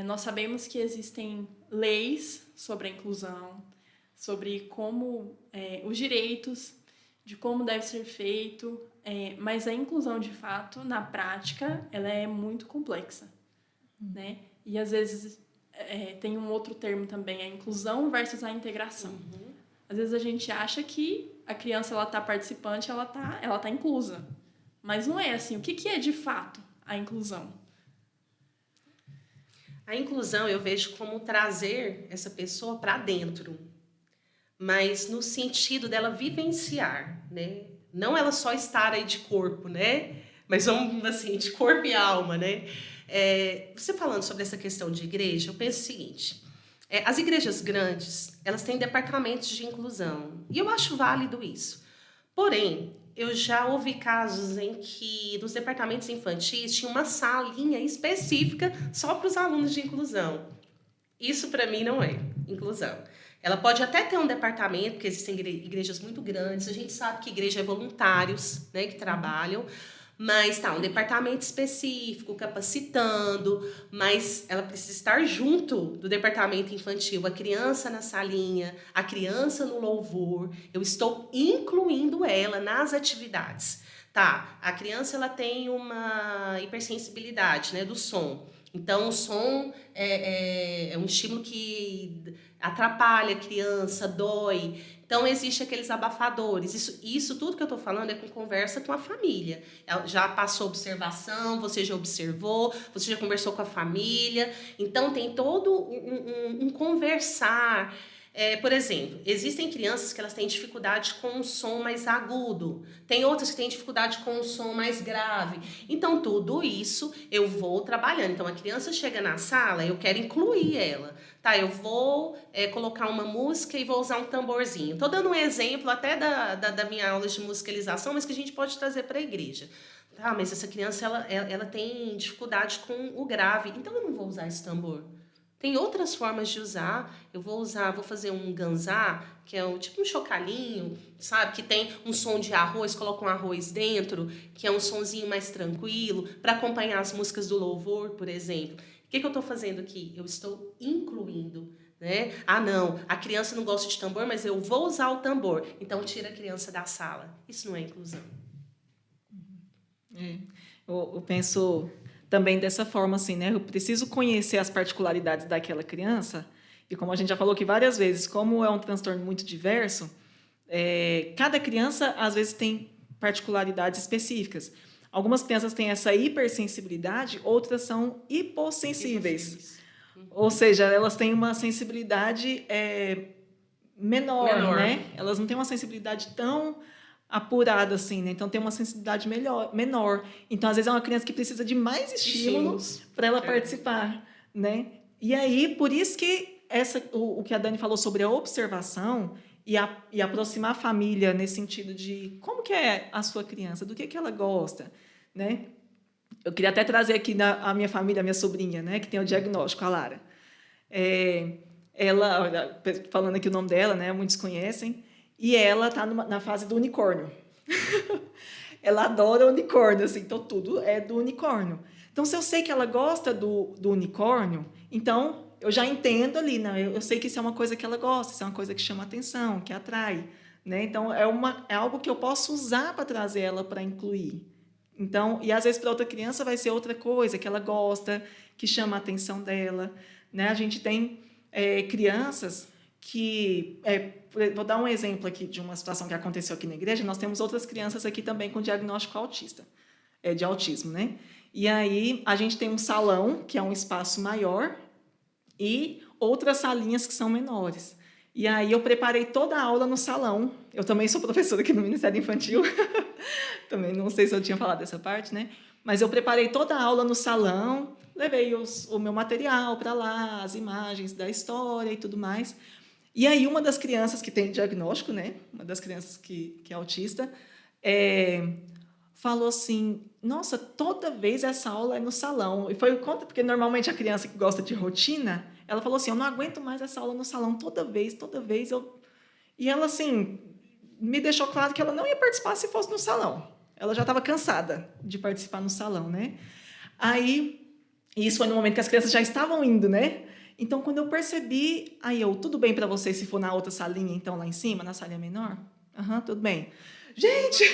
Nós sabemos que existem leis sobre a inclusão, sobre como os direitos, de como deve ser feito, mas a inclusão, de fato, na prática, ela é muito complexa, né? E, às vezes, tem um outro termo também, a inclusão versus a integração. Uhum. Às vezes, a gente acha que a criança está participante, ela tá inclusa. Mas não é assim. O que é, de fato, a inclusão? A inclusão eu vejo como trazer essa pessoa para dentro, mas no sentido dela vivenciar, né? Não ela só estar aí de corpo, né? Mas vamos assim, de corpo e alma, né? Você falando sobre essa questão de igreja, eu penso o seguinte: as igrejas grandes, elas têm departamentos de inclusão, e eu acho válido isso. Porém, eu já ouvi casos em que nos departamentos infantis tinha uma salinha específica só para os alunos de inclusão. Isso, para mim, não é inclusão. Ela pode até ter um departamento, porque existem igrejas muito grandes, a gente sabe que igreja é voluntários, né, que trabalham, mas um departamento específico, capacitando, mas ela precisa estar junto do departamento infantil, a criança na salinha, a criança no louvor, eu estou incluindo ela nas atividades. A criança ela tem uma hipersensibilidade, né, do som. Então, o som é um estímulo que atrapalha a criança, dói. Então, existe aqueles abafadores. Isso tudo que eu estou falando é com conversa com a família. Ela já passou observação, você já observou, você já conversou com a família. Então, tem todo um conversar. Por exemplo, existem crianças que elas têm dificuldade com um som mais agudo. Tem outras que têm dificuldade com um som mais grave. Então, tudo isso eu vou trabalhando. Então, a criança chega na sala, eu quero incluir ela. Eu vou colocar uma música e vou usar um tamborzinho. Estou dando um exemplo até da minha aula de musicalização, mas que a gente pode trazer para a igreja. Mas essa criança ela tem dificuldade com o grave. Então, eu não vou usar esse tambor. Tem outras formas de usar. Eu vou fazer um ganzá, que é tipo um chocalhinho, sabe? Que tem um som de arroz, coloca um arroz dentro, que é um sonzinho mais tranquilo, para acompanhar as músicas do louvor, por exemplo. O que eu estou fazendo aqui? Eu estou incluindo, né? Não, a criança não gosta de tambor, mas eu vou usar o tambor. Então, tira a criança da sala. Isso não é inclusão. Eu penso também dessa forma, assim, né? Eu preciso conhecer as particularidades daquela criança, e como a gente já falou aqui várias vezes, como é um transtorno muito diverso, Cada criança, às vezes, tem particularidades específicas. Algumas crianças têm essa hipersensibilidade, outras são hipossensíveis. Ou seja, elas têm uma sensibilidade menor, né? Elas não têm uma sensibilidade tão apurada assim, né? Então tem uma sensibilidade menor. Então às vezes é uma criança que precisa de mais estímulos para ela participar, né? E aí por isso que o que a Dani falou sobre a observação e aproximar a família nesse sentido de como que é a sua criança, do que ela gosta, né? Eu queria até trazer aqui a minha família, a minha sobrinha, né, que tem o diagnóstico, a Lara. Ela, falando aqui o nome dela, né, muitos conhecem, e ela está na fase do unicórnio. Ela adora unicórnio, assim, então tudo é do unicórnio. Então, se eu sei que ela gosta do unicórnio, então eu já entendo ali, né? Eu sei que isso é uma coisa que ela gosta, isso é uma coisa que chama atenção, que atrai, né? Então, é algo que eu posso usar para trazer ela para incluir. Então, e às vezes para outra criança vai ser outra coisa que ela gosta, que chama a atenção dela, né? A gente tem crianças que... vou dar um exemplo aqui de uma situação que aconteceu aqui na igreja. Nós temos outras crianças aqui também com diagnóstico autista, de autismo, né? E aí a gente tem um salão, que é um espaço maior, e outras salinhas que são menores. E aí eu preparei toda a aula no salão. Eu também sou professora aqui no Ministério Infantil. Também não sei se eu tinha falado dessa parte, né? Mas eu preparei toda a aula no salão, levei o meu material para lá, as imagens da história e tudo mais. E aí uma das crianças que tem diagnóstico, né? Uma das crianças que é autista, falou assim, nossa, toda vez essa aula é no salão. E foi porque normalmente a criança que gosta de rotina, ela falou assim, eu não aguento mais essa aula no salão, toda vez eu... E ela, assim, me deixou claro que ela não ia participar se fosse no salão. Ela já estava cansada de participar no salão, né? Aí, isso foi no momento que as crianças já estavam indo, né? Então, quando eu percebi, tudo bem para você se for na outra salinha, então, lá em cima, na salinha menor? Tudo bem. Gente,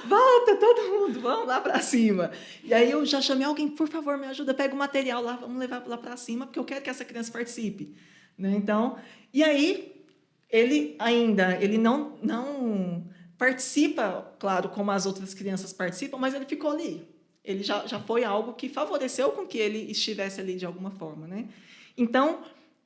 volta todo mundo, vamos lá para cima. E aí eu já chamei alguém, por favor, me ajuda, pega o material lá, vamos levar lá para cima, porque eu quero que essa criança participe. Né? Então, e aí, ele não participa, claro, como as outras crianças participam, mas ele ficou ali. Ele já foi algo que favoreceu com que ele estivesse ali de alguma forma. Né? Então,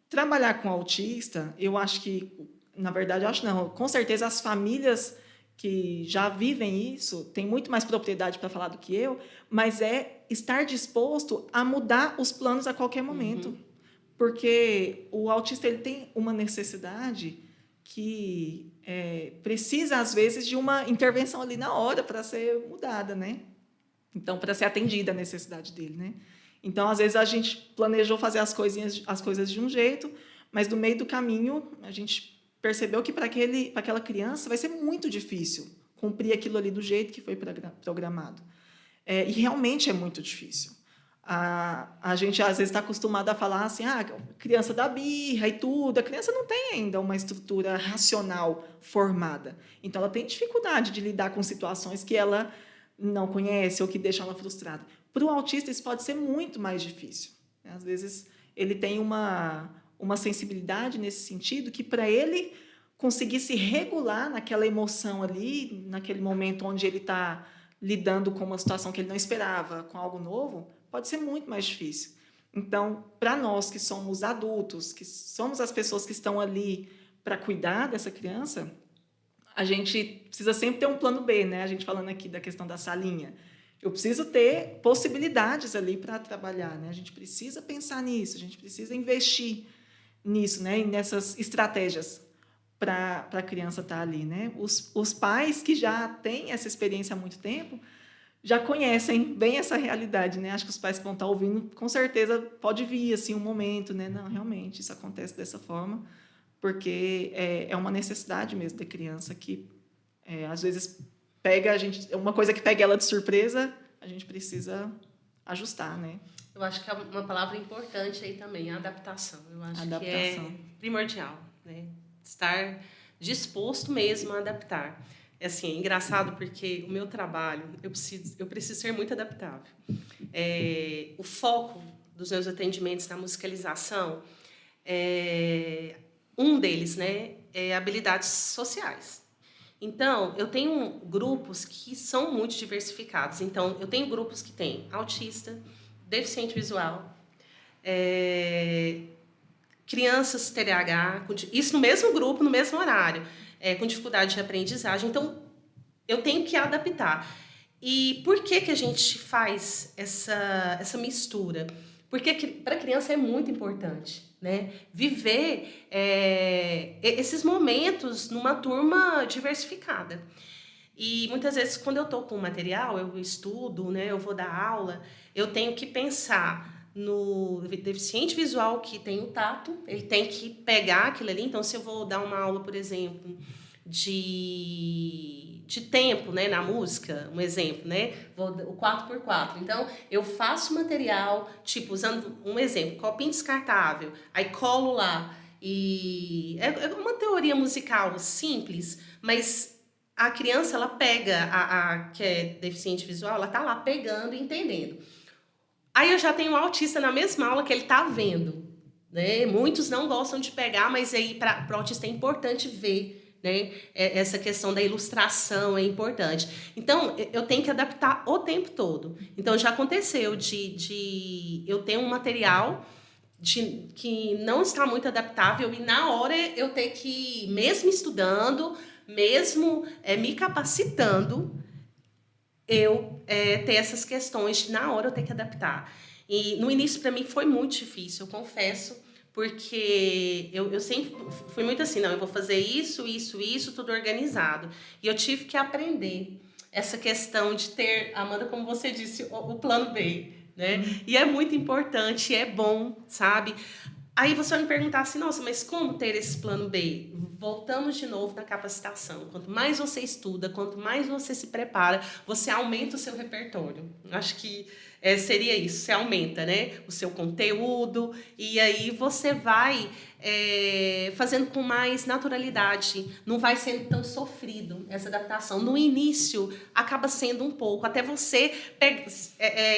trabalhar com autista, eu acho que, na verdade, eu acho não, com certeza as famílias que já vivem isso, tem muito mais propriedade para falar do que eu, mas é estar disposto a mudar os planos a qualquer momento. Porque o autista ele tem uma necessidade que precisa, às vezes, de uma intervenção ali na hora para ser mudada, né? Então, para ser atendida a necessidade dele, né? Então, às vezes, a gente planejou fazer as coisas de um jeito, mas, no meio do caminho, a gente percebeu que para aquela criança vai ser muito difícil cumprir aquilo ali do jeito que foi programado. E realmente é muito difícil. A gente, às vezes, está acostumado a falar assim, criança dá birra e tudo. A criança não tem ainda uma estrutura racional formada. Então, ela tem dificuldade de lidar com situações que ela não conhece ou que deixam ela frustrada. Para o autista, isso pode ser muito mais difícil. Às vezes, ele tem uma sensibilidade nesse sentido que, para ele conseguir se regular naquela emoção ali, naquele momento onde ele está lidando com uma situação que ele não esperava, com algo novo, pode ser muito mais difícil. Então, para nós que somos adultos, que somos as pessoas que estão ali para cuidar dessa criança, a gente precisa sempre ter um plano B, né? A gente falando aqui da questão da salinha. Eu preciso ter possibilidades ali para trabalhar, né? A gente precisa pensar nisso, a gente precisa investir nisso, né? E nessas estratégias para a criança estar ali, né? Os pais que já têm essa experiência há muito tempo já conhecem bem essa realidade, né? Acho que os pais que vão estar ouvindo, com certeza, pode vir assim um momento, né? Não, realmente, isso acontece dessa forma, porque é uma necessidade mesmo da criança que, às vezes, pega a gente... Uma coisa que pega ela de surpresa, a gente precisa ajustar, né? Eu acho que é uma palavra importante aí também, a adaptação. Eu acho que é primordial, né? Estar disposto mesmo a adaptar. Assim, é engraçado porque o meu trabalho, eu preciso ser muito adaptável. O foco dos meus atendimentos na musicalização, um deles, né, habilidades sociais. Então, eu tenho grupos que são muito diversificados. Então, eu tenho grupos que têm autista, deficiente visual, crianças TDAH, isso no mesmo grupo, no mesmo horário, com dificuldade de aprendizagem. Então, eu tenho que adaptar. E por que a gente faz essa mistura? Porque para a criança é muito importante, né? Viver esses momentos numa turma diversificada. E muitas vezes, quando eu estou com o material, eu estudo, né? Eu vou dar aula, eu tenho que pensar no deficiente visual que tem o tato, ele tem que pegar aquilo ali. Então, se eu vou dar uma aula, por exemplo, de tempo, né, na música, um exemplo, né, o 4x4. Então, eu faço material, tipo, usando um exemplo, copinho descartável, aí colo lá, e é uma teoria musical simples, mas a criança, ela pega, que é deficiente visual, ela tá lá pegando e entendendo. Aí eu já tenho um autista na mesma aula que ele tá vendo, né, muitos não gostam de pegar, mas aí para o autista é importante ver, né? Essa questão da ilustração é importante. Então, eu tenho que adaptar o tempo todo. Então, já aconteceu de eu ter um material que não está muito adaptável e, na hora, eu ter que, mesmo estudando, mesmo me capacitando, eu ter essas questões de, na hora, eu ter que adaptar. E, no início, para mim, foi muito difícil, eu confesso, porque eu sempre fui muito assim, não, eu vou fazer isso, tudo organizado. E eu tive que aprender essa questão de ter, Amanda, como você disse, o plano B, né? E é muito importante, é bom, sabe? Aí você vai me perguntar assim, nossa, mas como ter esse plano B? Voltamos de novo na capacitação. Quanto mais você estuda, quanto mais você se prepara, você aumenta o seu repertório. Acho que seria isso, você aumenta, né, o seu conteúdo e aí você vai fazendo com mais naturalidade, não vai sendo tão sofrido essa adaptação. No início, acaba sendo um pouco, até você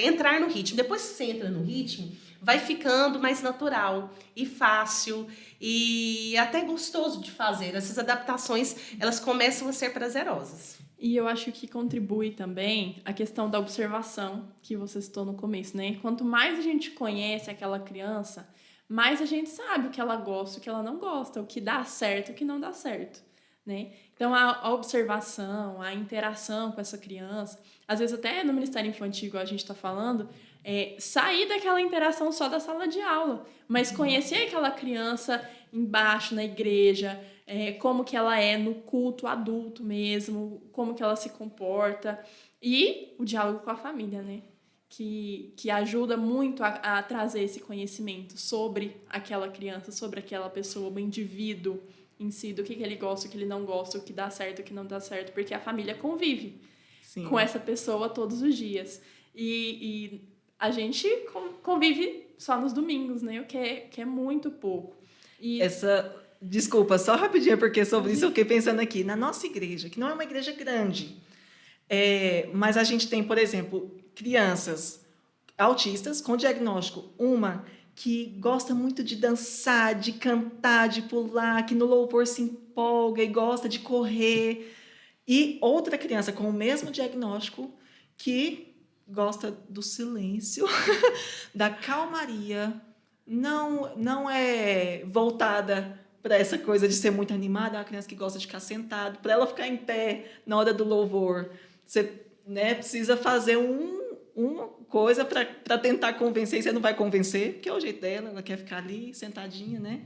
entrar no ritmo. Depois que você entra no ritmo, vai ficando mais natural e fácil e até gostoso de fazer. Essas adaptações, elas começam a ser prazerosas. E eu acho que contribui também a questão da observação que você citou no começo, né? Quanto mais a gente conhece aquela criança, mais a gente sabe o que ela gosta, o que ela não gosta, o que dá certo, o que não dá certo, né? Então, a observação, a interação com essa criança, às vezes até no Ministério Infantil, igual a gente está falando, sair daquela interação só da sala de aula, mas conhecer aquela criança embaixo, na igreja, como que ela é no culto adulto mesmo, como que ela se comporta, e o diálogo com a família, né? Que ajuda muito a trazer esse conhecimento sobre aquela criança, sobre aquela pessoa, o indivíduo em si, do que ele gosta, o que ele não gosta, o que dá certo, o que não dá certo, porque a família convive Sim. com essa pessoa todos os dias. E a gente convive só nos domingos, né? O que é muito pouco. Desculpa, só rapidinho, porque sobre isso eu fiquei pensando aqui. Na nossa igreja, que não é uma igreja grande, mas a gente tem, por exemplo, crianças autistas com diagnóstico. Uma que gosta muito de dançar, de cantar, de pular, que no louvor se empolga e gosta de correr. E outra criança com o mesmo diagnóstico que gosta do silêncio, da calmaria, não é voltada para essa coisa de ser muito animada, é uma criança que gosta de ficar sentado, para ela ficar em pé na hora do louvor. Você precisa fazer uma coisa para tentar convencer, e você não vai convencer, porque é o jeito dela, ela quer ficar ali sentadinha, né?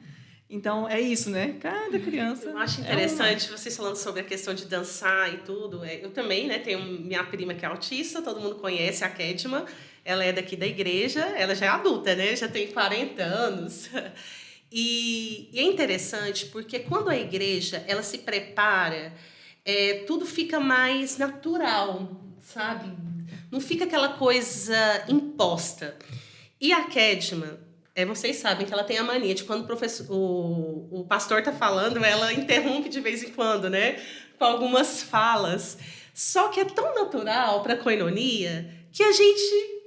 Então, é isso, né? Cada criança... Eu acho interessante vocês falando sobre a questão de dançar e tudo. Eu também, né, tenho minha prima que é autista, todo mundo conhece, a Kedma. Ela é daqui da igreja, ela já é adulta, né? Já tem 40 anos. E é interessante porque quando a igreja ela se prepara, tudo fica mais natural, sabe? Não fica aquela coisa imposta. E a Kedma... vocês sabem que ela tem a mania de quando o pastor está falando, ela interrompe de vez em quando, né? Com algumas falas. Só que é tão natural para a koinonia que a gente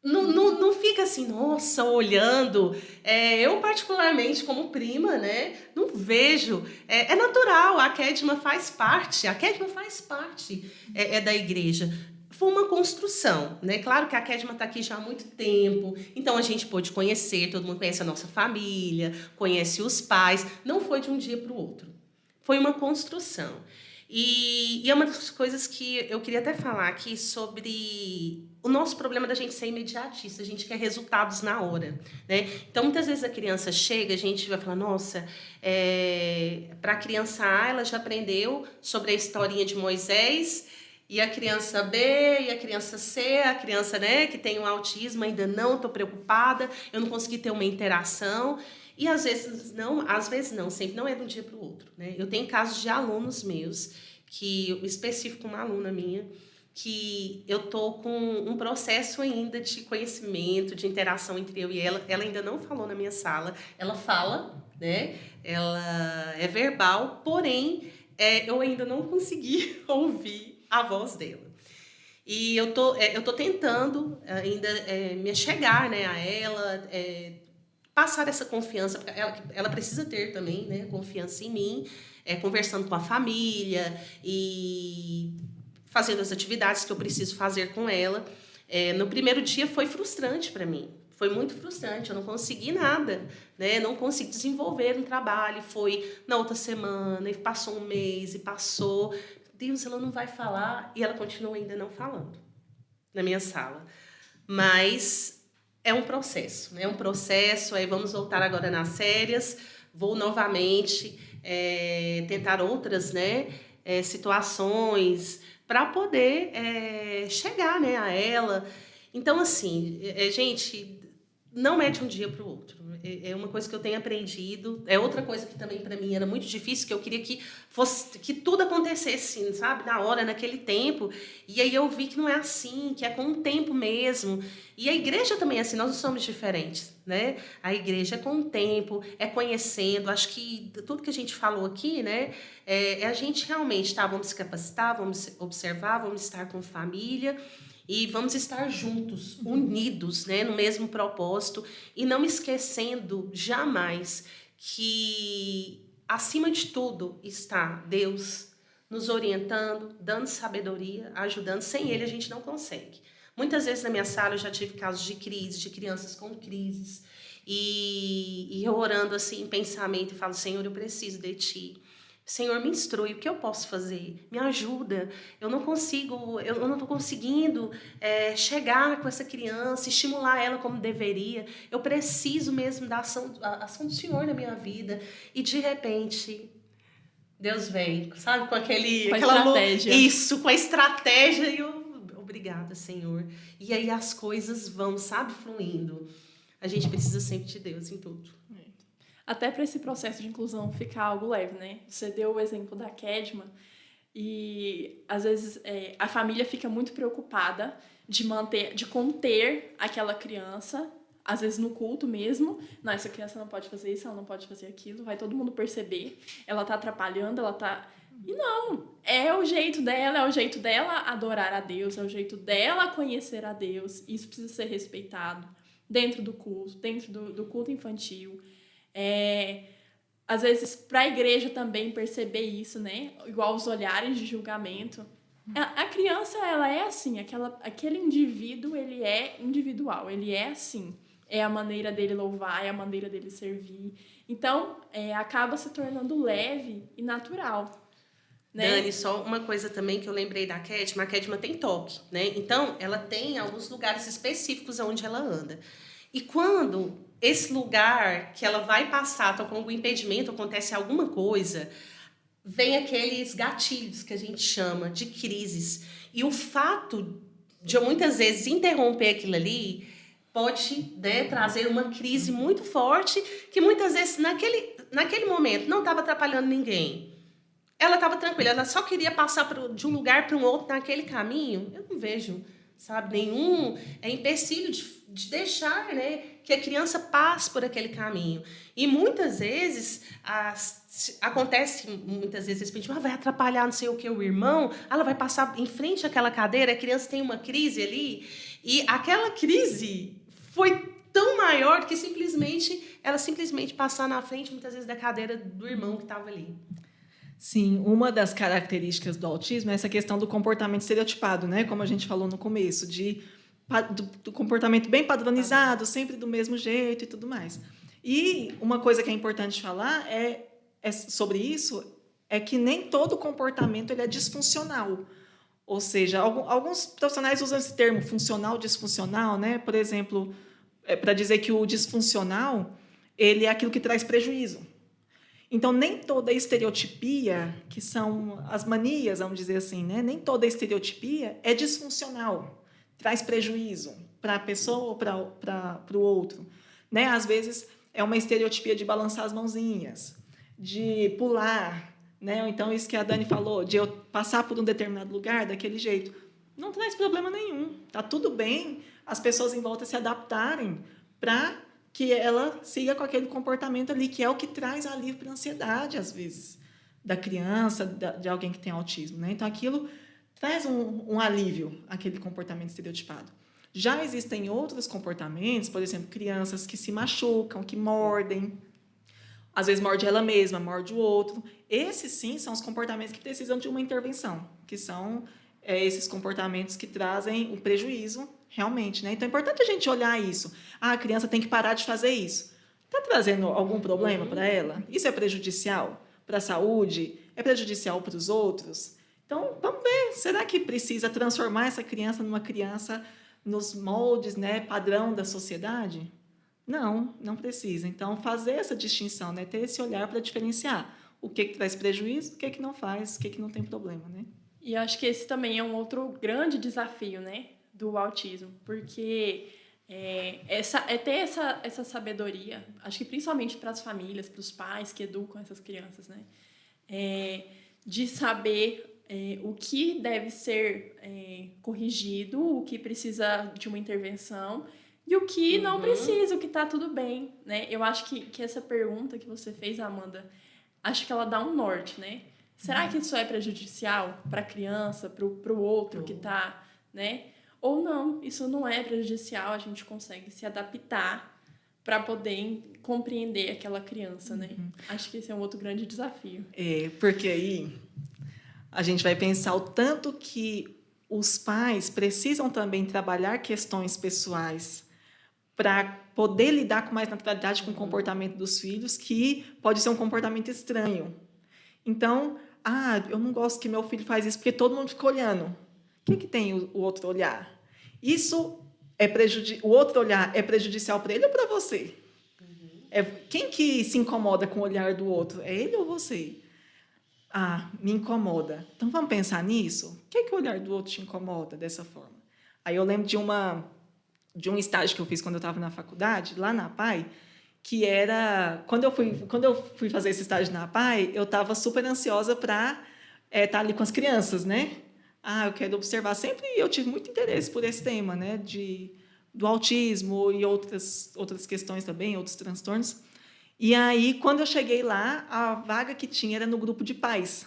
não fica assim, nossa, olhando. Eu, particularmente, como prima, né, não vejo. É natural, a Kedma faz parte da igreja. Foi uma construção, né? Claro que a Kedma está aqui já há muito tempo, então a gente pôde conhecer, todo mundo conhece a nossa família, conhece os pais. Não foi de um dia para o outro. Foi uma construção. E é uma das coisas que eu queria até falar aqui sobre o nosso problema da gente ser imediatista, a gente quer resultados na hora, né? Então, muitas vezes a criança chega, a gente vai falar, nossa, para a criança A, ela já aprendeu sobre a historinha de Moisés, e a criança B, e a criança C, a criança, né, que tem um autismo, ainda não, estou preocupada, eu não consegui ter uma interação. E às vezes não, sempre não é de um dia para o outro, né? Eu tenho casos de alunos meus, específico uma aluna minha, que eu tô com um processo ainda de conhecimento, de interação entre eu e ela. Ela ainda não falou na minha sala, ela fala, né? Ela é verbal, porém eu ainda não consegui ouvir a voz dela. E eu tô tentando ainda me achegar, né, a ela, passar essa confiança, porque ela precisa ter também, né, confiança em mim, conversando com a família e fazendo as atividades que eu preciso fazer com ela. No primeiro dia foi frustrante para mim, foi muito frustrante, eu não consegui nada, né, não consegui desenvolver um trabalho, foi na outra semana, e passou um mês, e passou, Deus, ela não vai falar, e ela continua ainda não falando na minha sala. Mas é um processo, né? Aí vamos voltar agora nas férias, vou novamente tentar outras, né, situações para poder chegar, né, a ela. Então, assim, gente, não é de um dia para o outro. É uma coisa que eu tenho aprendido. É outra coisa que também para mim era muito difícil, que eu queria que tudo acontecesse, sabe, na hora, naquele tempo. E aí eu vi que não é assim, que é com o tempo mesmo. E a igreja também é assim, nós não somos diferentes, né? A igreja é com o tempo, é conhecendo. Acho que tudo que a gente falou aqui, né, é a gente realmente, vamos se capacitar, vamos observar, vamos estar com família. E vamos estar juntos, unidos, né, no mesmo propósito, e não esquecendo jamais que, acima de tudo, está Deus nos orientando, dando sabedoria, ajudando. Sem Ele a gente não consegue. Muitas vezes na minha sala eu já tive casos de crise, de crianças com crises, e eu orando assim em pensamento, e falo, Senhor, eu preciso de Ti. Senhor, me instrui, o que eu posso fazer? Me ajuda. Eu não estou conseguindo chegar com essa criança, estimular ela como deveria. Eu preciso mesmo da ação do Senhor na minha vida. E, de repente, Deus vem, sabe, com aquela estratégia. Isso, com a estratégia. E obrigada, Senhor. E aí as coisas vão, sabe, fluindo. A gente precisa sempre de Deus em tudo. Até para esse processo de inclusão ficar algo leve, né? Você deu o exemplo da Kedma e, às vezes, a família fica muito preocupada de conter aquela criança, às vezes no culto mesmo. Não, essa criança não pode fazer isso, ela não pode fazer aquilo, vai todo mundo perceber. Ela tá atrapalhando, ela tá... E não, é o jeito dela adorar a Deus, é o jeito dela conhecer a Deus. Isso precisa ser respeitado dentro do culto, dentro do culto infantil. Às vezes, para a igreja também perceber isso, né? Igual os olhares de julgamento. A criança, ela é assim, aquele indivíduo, ele é individual, ele é assim. É a maneira dele louvar, é a maneira dele servir. Então, acaba se tornando leve e natural. Né? Dani, só uma coisa também que eu lembrei da Kedma, a Kedma tem toque, né? Então, ela tem alguns lugares específicos onde ela anda. E quando esse lugar que ela vai passar, tá com algum impedimento, acontece alguma coisa, vem aqueles gatilhos que a gente chama de crises. E o fato de eu muitas vezes interromper aquilo ali pode, né, trazer uma crise muito forte que muitas vezes naquele momento não estava atrapalhando ninguém. Ela estava tranquila, ela só queria passar de um lugar para um outro naquele caminho. Eu não vejo sabe? Nenhum empecilho de deixar, né, que a criança passe por aquele caminho. E muitas vezes acontece esse pensamento, vai atrapalhar não sei o que o irmão, ela vai passar em frente àquela cadeira, a criança tem uma crise ali, e aquela crise foi tão maior que ela simplesmente passar na frente, muitas vezes, da cadeira do irmão que estava ali. Sim, uma das características do autismo é essa questão do comportamento estereotipado, né? Como a gente falou no começo, do comportamento bem padronizado, sempre do mesmo jeito e tudo mais. E uma coisa que é importante falar sobre isso é que nem todo comportamento ele é disfuncional. Ou seja, alguns profissionais usam esse termo funcional, disfuncional, né? Por exemplo, para dizer que o disfuncional ele é aquilo que traz prejuízo. Então, nem toda estereotipia, que são as manias, vamos dizer assim, né? Nem toda estereotipia é disfuncional, traz prejuízo para a pessoa ou para o outro. Né? Às vezes, é uma estereotipia de balançar as mãozinhas, de pular, né? Ou então, isso que a Dani falou, de eu passar por um determinado lugar daquele jeito. Não traz problema nenhum. Está tudo bem as pessoas em volta se adaptarem para que ela siga com aquele comportamento ali, que é o que traz alívio para a ansiedade, às vezes, da criança, de alguém que tem autismo. Né? Então, aquilo traz um alívio, aquele comportamento estereotipado. Já existem outros comportamentos, por exemplo, crianças que se machucam, que mordem, às vezes morde ela mesma, morde o outro. Esses, sim, são os comportamentos que precisam de uma intervenção, que são esses comportamentos que trazem o prejuízo realmente, né? Então, é importante a gente olhar isso. A criança tem que parar de fazer isso. Está trazendo algum problema para ela? Isso é prejudicial para a saúde? É prejudicial para os outros? Então, vamos ver. Será que precisa transformar essa criança numa criança nos moldes, né, padrão da sociedade? Não, não precisa. Então, fazer essa distinção, né? Ter esse olhar para diferenciar o que traz prejuízo, o que não faz, o que não tem problema, né? E acho que esse também é um outro grande desafio, né, do autismo, porque ter essa sabedoria, acho que principalmente para as famílias, para os pais que educam essas crianças, né, de saber o que deve ser corrigido, o que precisa de uma intervenção e o que não precisa, o que está tudo bem, né? Eu acho que essa pergunta que você fez, Amanda, acho que ela dá um norte, né? Será que isso é prejudicial para a criança, para o outro que está, né? Ou não, isso não é prejudicial, a gente consegue se adaptar para poder compreender aquela criança, né? Acho que esse é um outro grande desafio. Porque aí a gente vai pensar o tanto que os pais precisam também trabalhar questões pessoais para poder lidar com mais naturalidade com o comportamento dos filhos, que pode ser um comportamento estranho. Então, eu não gosto que meu filho faz isso porque todo mundo fica olhando. O que tem o outro olhar? Isso o outro olhar é prejudicial para ele ou para você? Quem que se incomoda com o olhar do outro? É ele ou você? Me incomoda. Então, vamos pensar nisso? O que o olhar do outro te incomoda dessa forma? Aí eu lembro de um estágio que eu fiz quando eu estava na faculdade, lá na APAE, que era... Quando eu fui fazer esse estágio na APAE, eu estava super ansiosa para estar ali com as crianças, né? Eu quero observar sempre, e eu tive muito interesse por esse tema, né? Do autismo e outras questões também, outros transtornos. E aí, quando eu cheguei lá, a vaga que tinha era no grupo de pais.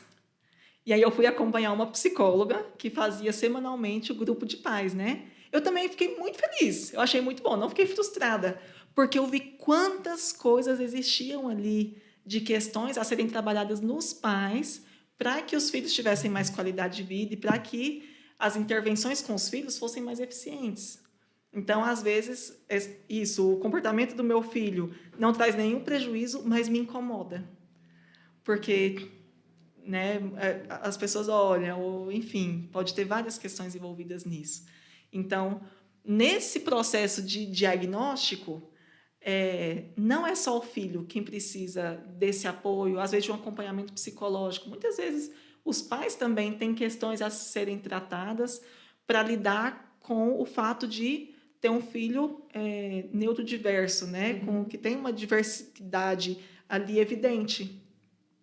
E aí eu fui acompanhar uma psicóloga que fazia semanalmente o grupo de pais, né? Eu também fiquei muito feliz, eu achei muito bom, não fiquei frustrada, porque eu vi quantas coisas existiam ali de questões a serem trabalhadas nos pais para que os filhos tivessem mais qualidade de vida e para que as intervenções com os filhos fossem mais eficientes. Então, às vezes, o comportamento do meu filho não traz nenhum prejuízo, mas me incomoda. Porque, né, as pessoas olham, ou, enfim, pode ter várias questões envolvidas nisso. Então, nesse processo de diagnóstico, não é só o filho quem precisa desse apoio, às vezes de um acompanhamento psicológico. Muitas vezes, os pais também têm questões a serem tratadas para lidar com o fato de ter um filho neurodiverso, né? Que tem uma diversidade ali evidente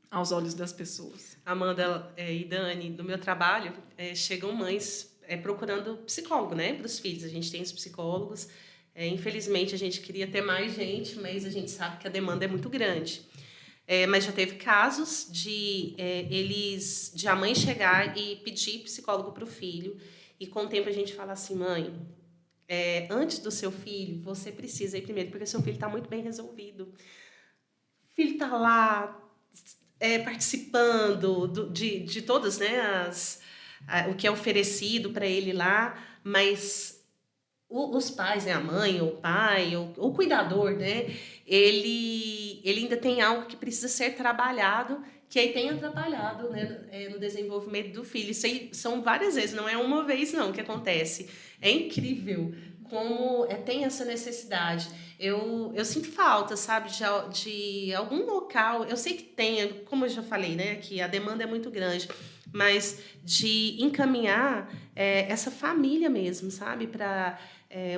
aos olhos das pessoas. Amanda e Dani, no meu trabalho, chegam mães procurando psicólogo, né, para os filhos. A gente tem os psicólogos. Infelizmente, a gente queria ter mais gente, mas a gente sabe que a demanda é muito grande. Mas já teve casos de a mãe chegar e pedir psicólogo para o filho, e com o tempo a gente fala assim, mãe, antes do seu filho, você precisa ir primeiro, porque seu filho está muito bem resolvido. O filho está lá participando de todas, né, o que é oferecido para ele lá, mas os pais, né, a mãe, ou o pai, ou o cuidador, né, ele ainda tem algo que precisa ser trabalhado, que aí tem atrapalhado, né, no desenvolvimento do filho. Isso aí são várias vezes, não é uma vez não que acontece. É incrível como tem essa necessidade. Eu sinto falta, sabe, de algum local. Eu sei que tem, como eu já falei, né, que a demanda é muito grande, mas de encaminhar essa família mesmo, sabe, para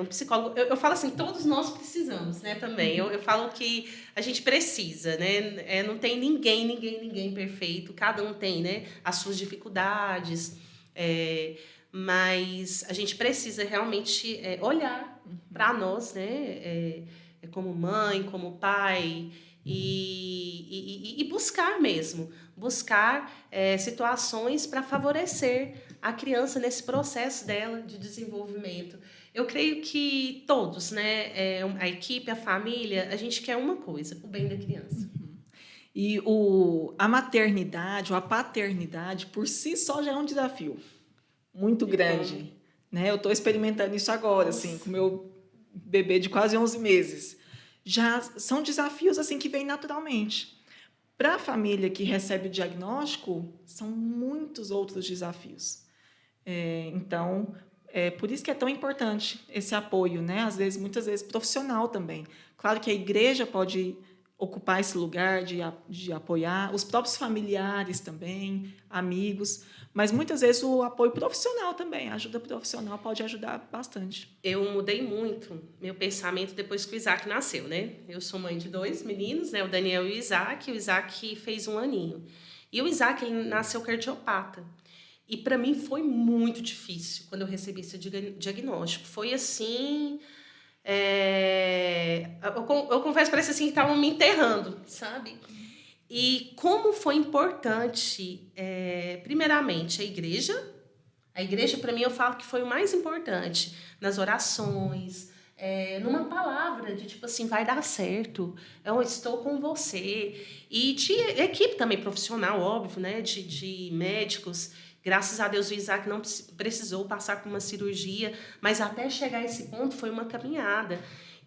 um psicólogo. Eu falo assim, todos nós precisamos, né, também. Eu falo que a gente precisa, né, não tem ninguém perfeito. Cada um tem, né, as suas dificuldades, mas a gente precisa realmente olhar para nós, né, como mãe, como pai, e buscar mesmo, buscar situações para favorecer a criança nesse processo dela de desenvolvimento. Eu creio que todos, né, a equipe, a família, a gente quer uma coisa, o bem da criança. E a maternidade ou a paternidade, por si só, já é um desafio muito grande. Né? Eu estou experimentando isso agora, assim, com o meu bebê de quase 11 meses. Já são desafios assim que vêm naturalmente. Para a família que recebe o diagnóstico, são muitos outros desafios. Então, por isso que é tão importante esse apoio, né? Muitas vezes profissional também. Claro que a igreja pode ocupar esse lugar de apoiar, os próprios familiares também, amigos, mas muitas vezes o apoio profissional também, a ajuda profissional pode ajudar bastante. Eu mudei muito meu pensamento depois que o Isaac nasceu, né? Eu sou mãe de 2 meninos, né? O Daniel e o Isaac. O Isaac fez 1 aninho. E o Isaac, ele nasceu cardiopata. E para mim foi muito difícil quando eu recebi esse diagnóstico. Foi assim... Eu confesso, parece assim que estavam me enterrando, sabe? E como foi importante, primeiramente, a igreja, para mim, eu falo que foi o mais importante, nas orações, numa palavra de tipo assim, vai dar certo, eu estou com você. E de equipe também profissional, óbvio, né? De médicos. Graças a Deus, o Isaac não precisou passar por uma cirurgia, mas até chegar a esse ponto foi uma caminhada.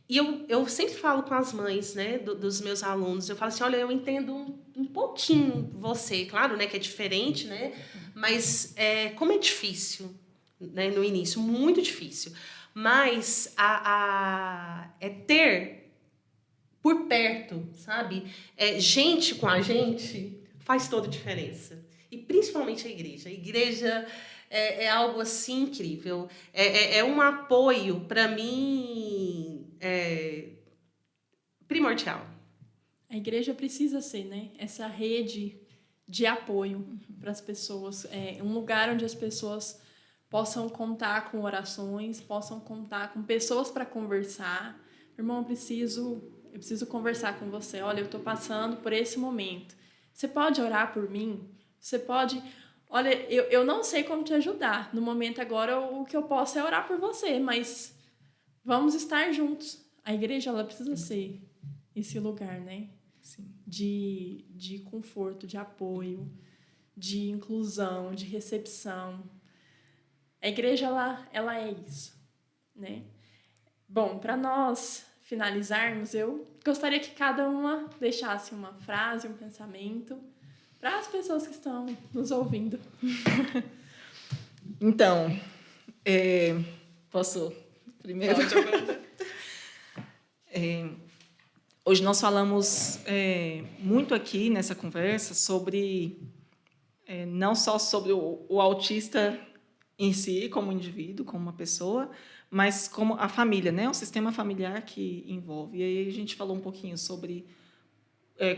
E eu sempre falo com as mães, né, dos meus alunos, eu falo assim, olha, eu entendo um pouquinho você, claro, né, que é diferente, né, mas como é difícil, né, no início, muito difícil, mas ter por perto, sabe, gente com a gente faz toda a diferença. E principalmente a igreja. A igreja é algo assim incrível. É um apoio, para mim, primordial. A igreja precisa ser, né, essa rede de apoio para as pessoas. Um lugar onde as pessoas possam contar com orações, possam contar com pessoas para conversar. Irmão, eu preciso conversar com você. Olha, eu estou passando por esse momento. Você pode orar por mim? Você pode... Olha, eu não sei como te ajudar. No momento agora, o que eu posso é orar por você, mas vamos estar juntos. A igreja, ela precisa ser esse lugar, né? Sim. De conforto, de apoio, de inclusão, de recepção. A igreja, ela é isso, né? Bom, para nós finalizarmos, eu gostaria que cada uma deixasse uma frase, um pensamento para as pessoas que estão nos ouvindo. Então, posso primeiro? Hoje nós falamos muito aqui nessa conversa sobre, não só sobre o autista em si, como indivíduo, como uma pessoa, mas como a família, né? O sistema familiar que envolve. E aí a gente falou um pouquinho sobre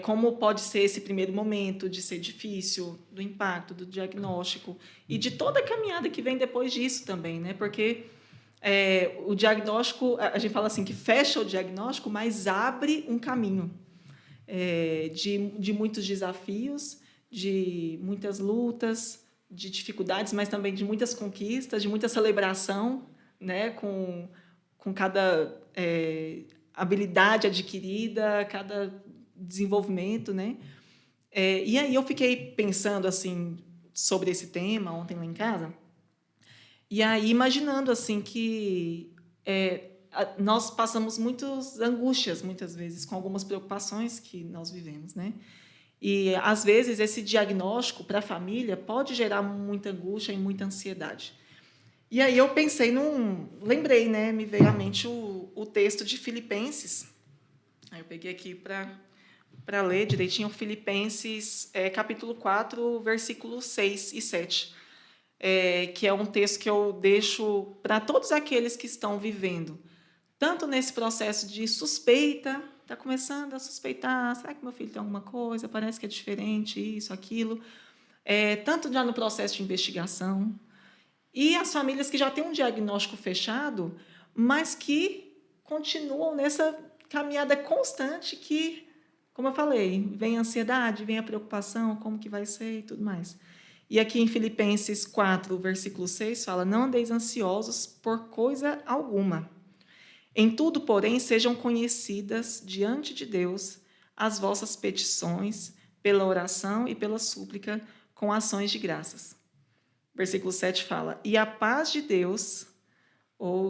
como pode ser esse primeiro momento de ser difícil, do impacto, do diagnóstico e de toda a caminhada que vem depois disso também, né? Porque o diagnóstico, a gente fala assim, que fecha o diagnóstico, mas abre um caminho de muitos desafios, de muitas lutas, de dificuldades, mas também de muitas conquistas, de muita celebração, né? Com cada habilidade adquirida, cada desenvolvimento, né? E aí eu fiquei pensando assim sobre esse tema ontem lá em casa, e aí imaginando assim que nós passamos muitas angústias muitas vezes com algumas preocupações que nós vivemos, né? E às vezes esse diagnóstico para a família pode gerar muita angústia e muita ansiedade. E aí eu pensei lembrei, né? Me veio à mente o texto de Filipenses. Aí eu peguei aqui para ler direitinho Filipenses, capítulo 4, versículos 6 e 7, que é um texto que eu deixo para todos aqueles que estão vivendo, tanto nesse processo de suspeita, está começando a suspeitar, será que meu filho tem alguma coisa, parece que é diferente, isso, aquilo, tanto já no processo de investigação, e as famílias que já têm um diagnóstico fechado, mas que continuam nessa caminhada constante que, como eu falei, vem a ansiedade, vem a preocupação, como que vai ser e tudo mais. E aqui em Filipenses 4, versículo 6, fala: não andeis ansiosos por coisa alguma. Em tudo, porém, sejam conhecidas diante de Deus as vossas petições, pela oração e pela súplica, com ações de graças. Versículo 7 fala: e a paz de Deus,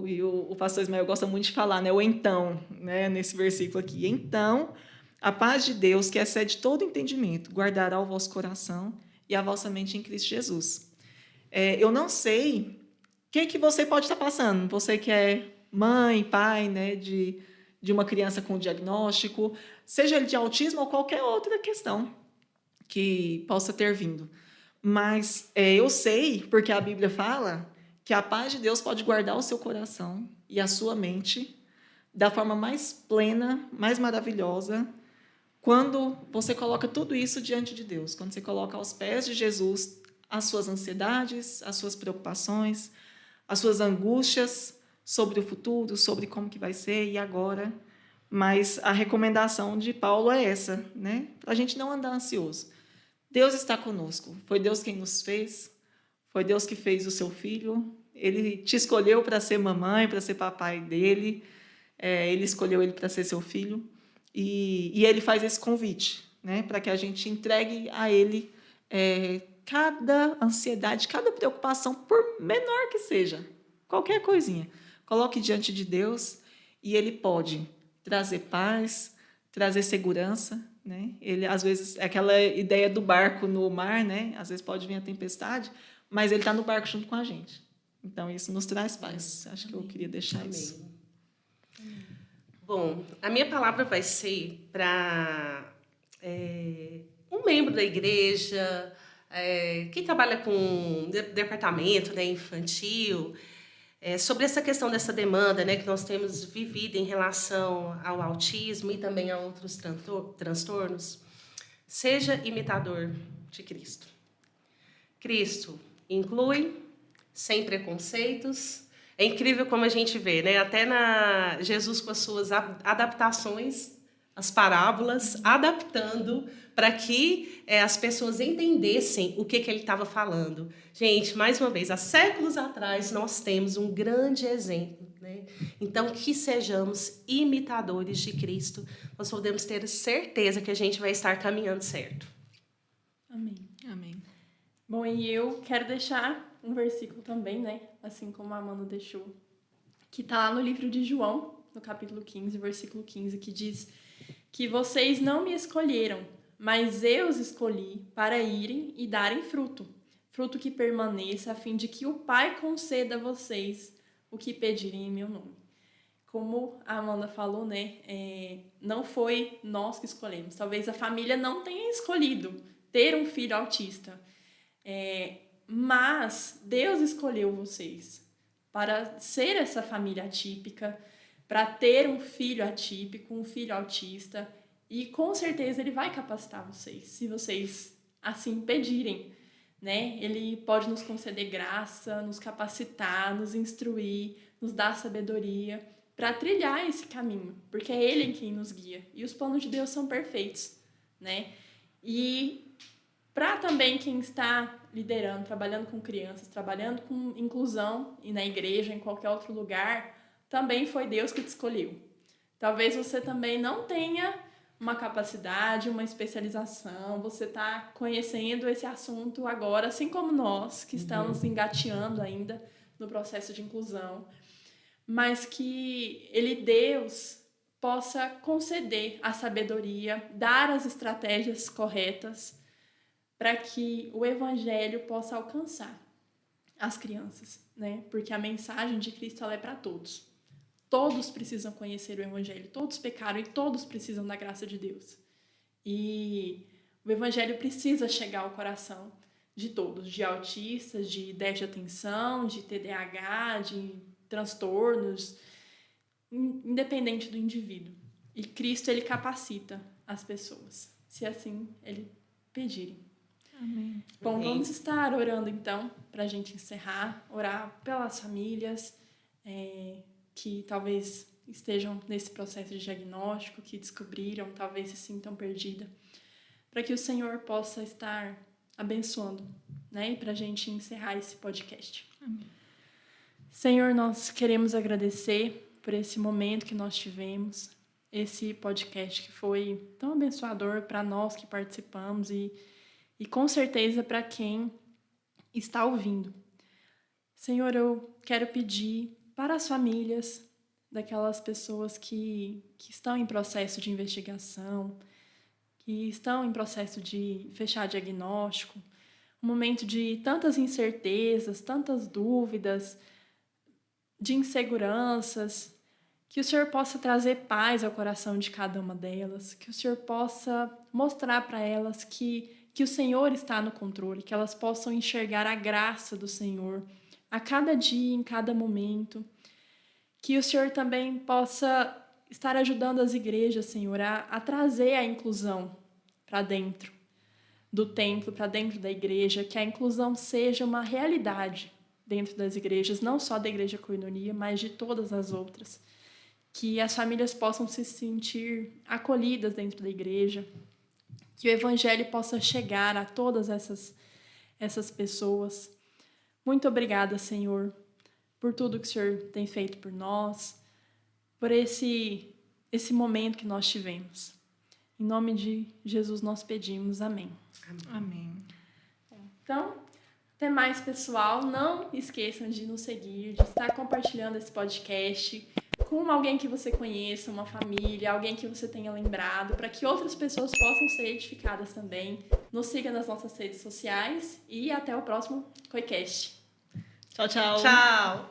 e o pastor Ismael gosta muito de falar, né, o então, né, nesse versículo aqui. Então, a paz de Deus, que excede todo entendimento, guardará o vosso coração e a vossa mente em Cristo Jesus. Eu não sei o que você pode estar passando, você que é mãe, pai, né, de uma criança com diagnóstico, seja ele de autismo ou qualquer outra questão que possa ter vindo. Mas eu sei, porque a Bíblia fala, que a paz de Deus pode guardar o seu coração e a sua mente da forma mais plena, mais maravilhosa, quando você coloca tudo isso diante de Deus, quando você coloca aos pés de Jesus as suas ansiedades, as suas preocupações, as suas angústias sobre o futuro, sobre como que vai ser e agora. Mas a recomendação de Paulo é essa, né? Para a gente não andar ansioso. Deus está conosco. Foi Deus quem nos fez. Foi Deus que fez o seu filho. Ele te escolheu para ser mamãe, para ser papai dele. Ele escolheu ele para ser seu filho. E ele faz esse convite, né? Para que a gente entregue a ele cada ansiedade, cada preocupação, por menor que seja, qualquer coisinha. Coloque diante de Deus e ele pode trazer paz, trazer segurança, né? Ele, às vezes, aquela ideia do barco no mar, né? Às vezes pode vir a tempestade, mas ele está no barco junto com a gente. Então, isso nos traz paz. Acho que eu queria deixar isso. Bom, a minha palavra vai ser para um membro da igreja, que trabalha com departamento, né, infantil, sobre essa questão dessa demanda, né, que nós temos vivido em relação ao autismo e também a outros transtornos. Seja imitador de Cristo. Cristo inclui, sem preconceitos. É incrível como a gente vê, né? Até Jesus com as suas adaptações, as parábolas, adaptando para que as pessoas entendessem o que ele estava falando. Gente, mais uma vez, há séculos atrás, nós temos um grande exemplo, né? Então, que sejamos imitadores de Cristo, nós podemos ter certeza que a gente vai estar caminhando certo. Amém. Amém. Bom, e eu quero deixar um versículo também, né? Assim como a Amanda deixou, que está lá no livro de João, no capítulo 15, versículo 15, que diz que vocês não me escolheram, mas eu os escolhi para irem e darem fruto, fruto que permaneça, a fim de que o Pai conceda a vocês o que pedirem em meu nome. Como a Amanda falou, né? Não foi nós que escolhemos. Talvez a família não tenha escolhido ter um filho autista. Mas Deus escolheu vocês para ser essa família atípica, para ter um filho atípico, um filho autista, E com certeza Ele vai capacitar vocês, se vocês assim pedirem, né? Ele pode nos conceder graça, nos capacitar, nos instruir, nos dar sabedoria para trilhar esse caminho, porque é Ele quem nos guia. E os planos de Deus são perfeitos, né? E para também quem está liderando, trabalhando com crianças, trabalhando com inclusão e na igreja, em qualquer outro lugar, também foi Deus que te escolheu. Talvez você também não tenha uma capacidade, uma especialização, você está conhecendo esse assunto agora, assim como nós, que estamos engateando ainda no processo de inclusão, mas que Deus, possa conceder a sabedoria, dar as estratégias corretas para que o Evangelho possa alcançar as crianças, né? Porque a mensagem de Cristo ela é para todos. Todos precisam conhecer o Evangelho, todos pecaram e todos precisam da graça de Deus. E o Evangelho precisa chegar ao coração de todos, de autistas, de déficit de atenção, de TDAH, de transtornos, independente do indivíduo. E Cristo, Ele capacita as pessoas, se assim Ele pedirem. Amém. Bom, Amém. vamos estar orando então, para a gente encerrar, orar pelas famílias, que talvez estejam nesse processo de diagnóstico, que descobriram, talvez se sintam perdidas, para que o Senhor possa estar abençoando, né? E para a gente encerrar esse podcast. Amém. Senhor, nós queremos agradecer por esse momento que nós tivemos, esse podcast que foi tão abençoador para nós que participamos e com certeza para quem está ouvindo. Senhor, eu quero pedir para as famílias daquelas pessoas que estão em processo de investigação, que estão em processo de fechar diagnóstico, um momento de tantas incertezas, tantas dúvidas, de inseguranças, que o Senhor possa trazer paz ao coração de cada uma delas, que o Senhor possa mostrar para elas que o Senhor está no controle, que elas possam enxergar a graça do Senhor a cada dia, em cada momento. Que o Senhor também possa estar ajudando as igrejas, Senhor, a trazer a inclusão para dentro do templo, para dentro da igreja, que a inclusão seja uma realidade dentro das igrejas, não só da Igreja Koinonia, mas de todas as outras. Que as famílias possam se sentir acolhidas dentro da igreja, que o Evangelho possa chegar a todas essas pessoas. Muito obrigada, Senhor, por tudo que o Senhor tem feito por nós, por esse momento que nós tivemos. Em nome de Jesus nós pedimos. Amém. Amém. Então, até mais, pessoal. Não esqueçam de nos seguir, de estar compartilhando esse podcast com alguém que você conheça, uma família, alguém que você tenha lembrado, para que outras pessoas possam ser edificadas também. Nos siga nas nossas redes sociais e até o próximo Coicast. Tchau, tchau. Tchau!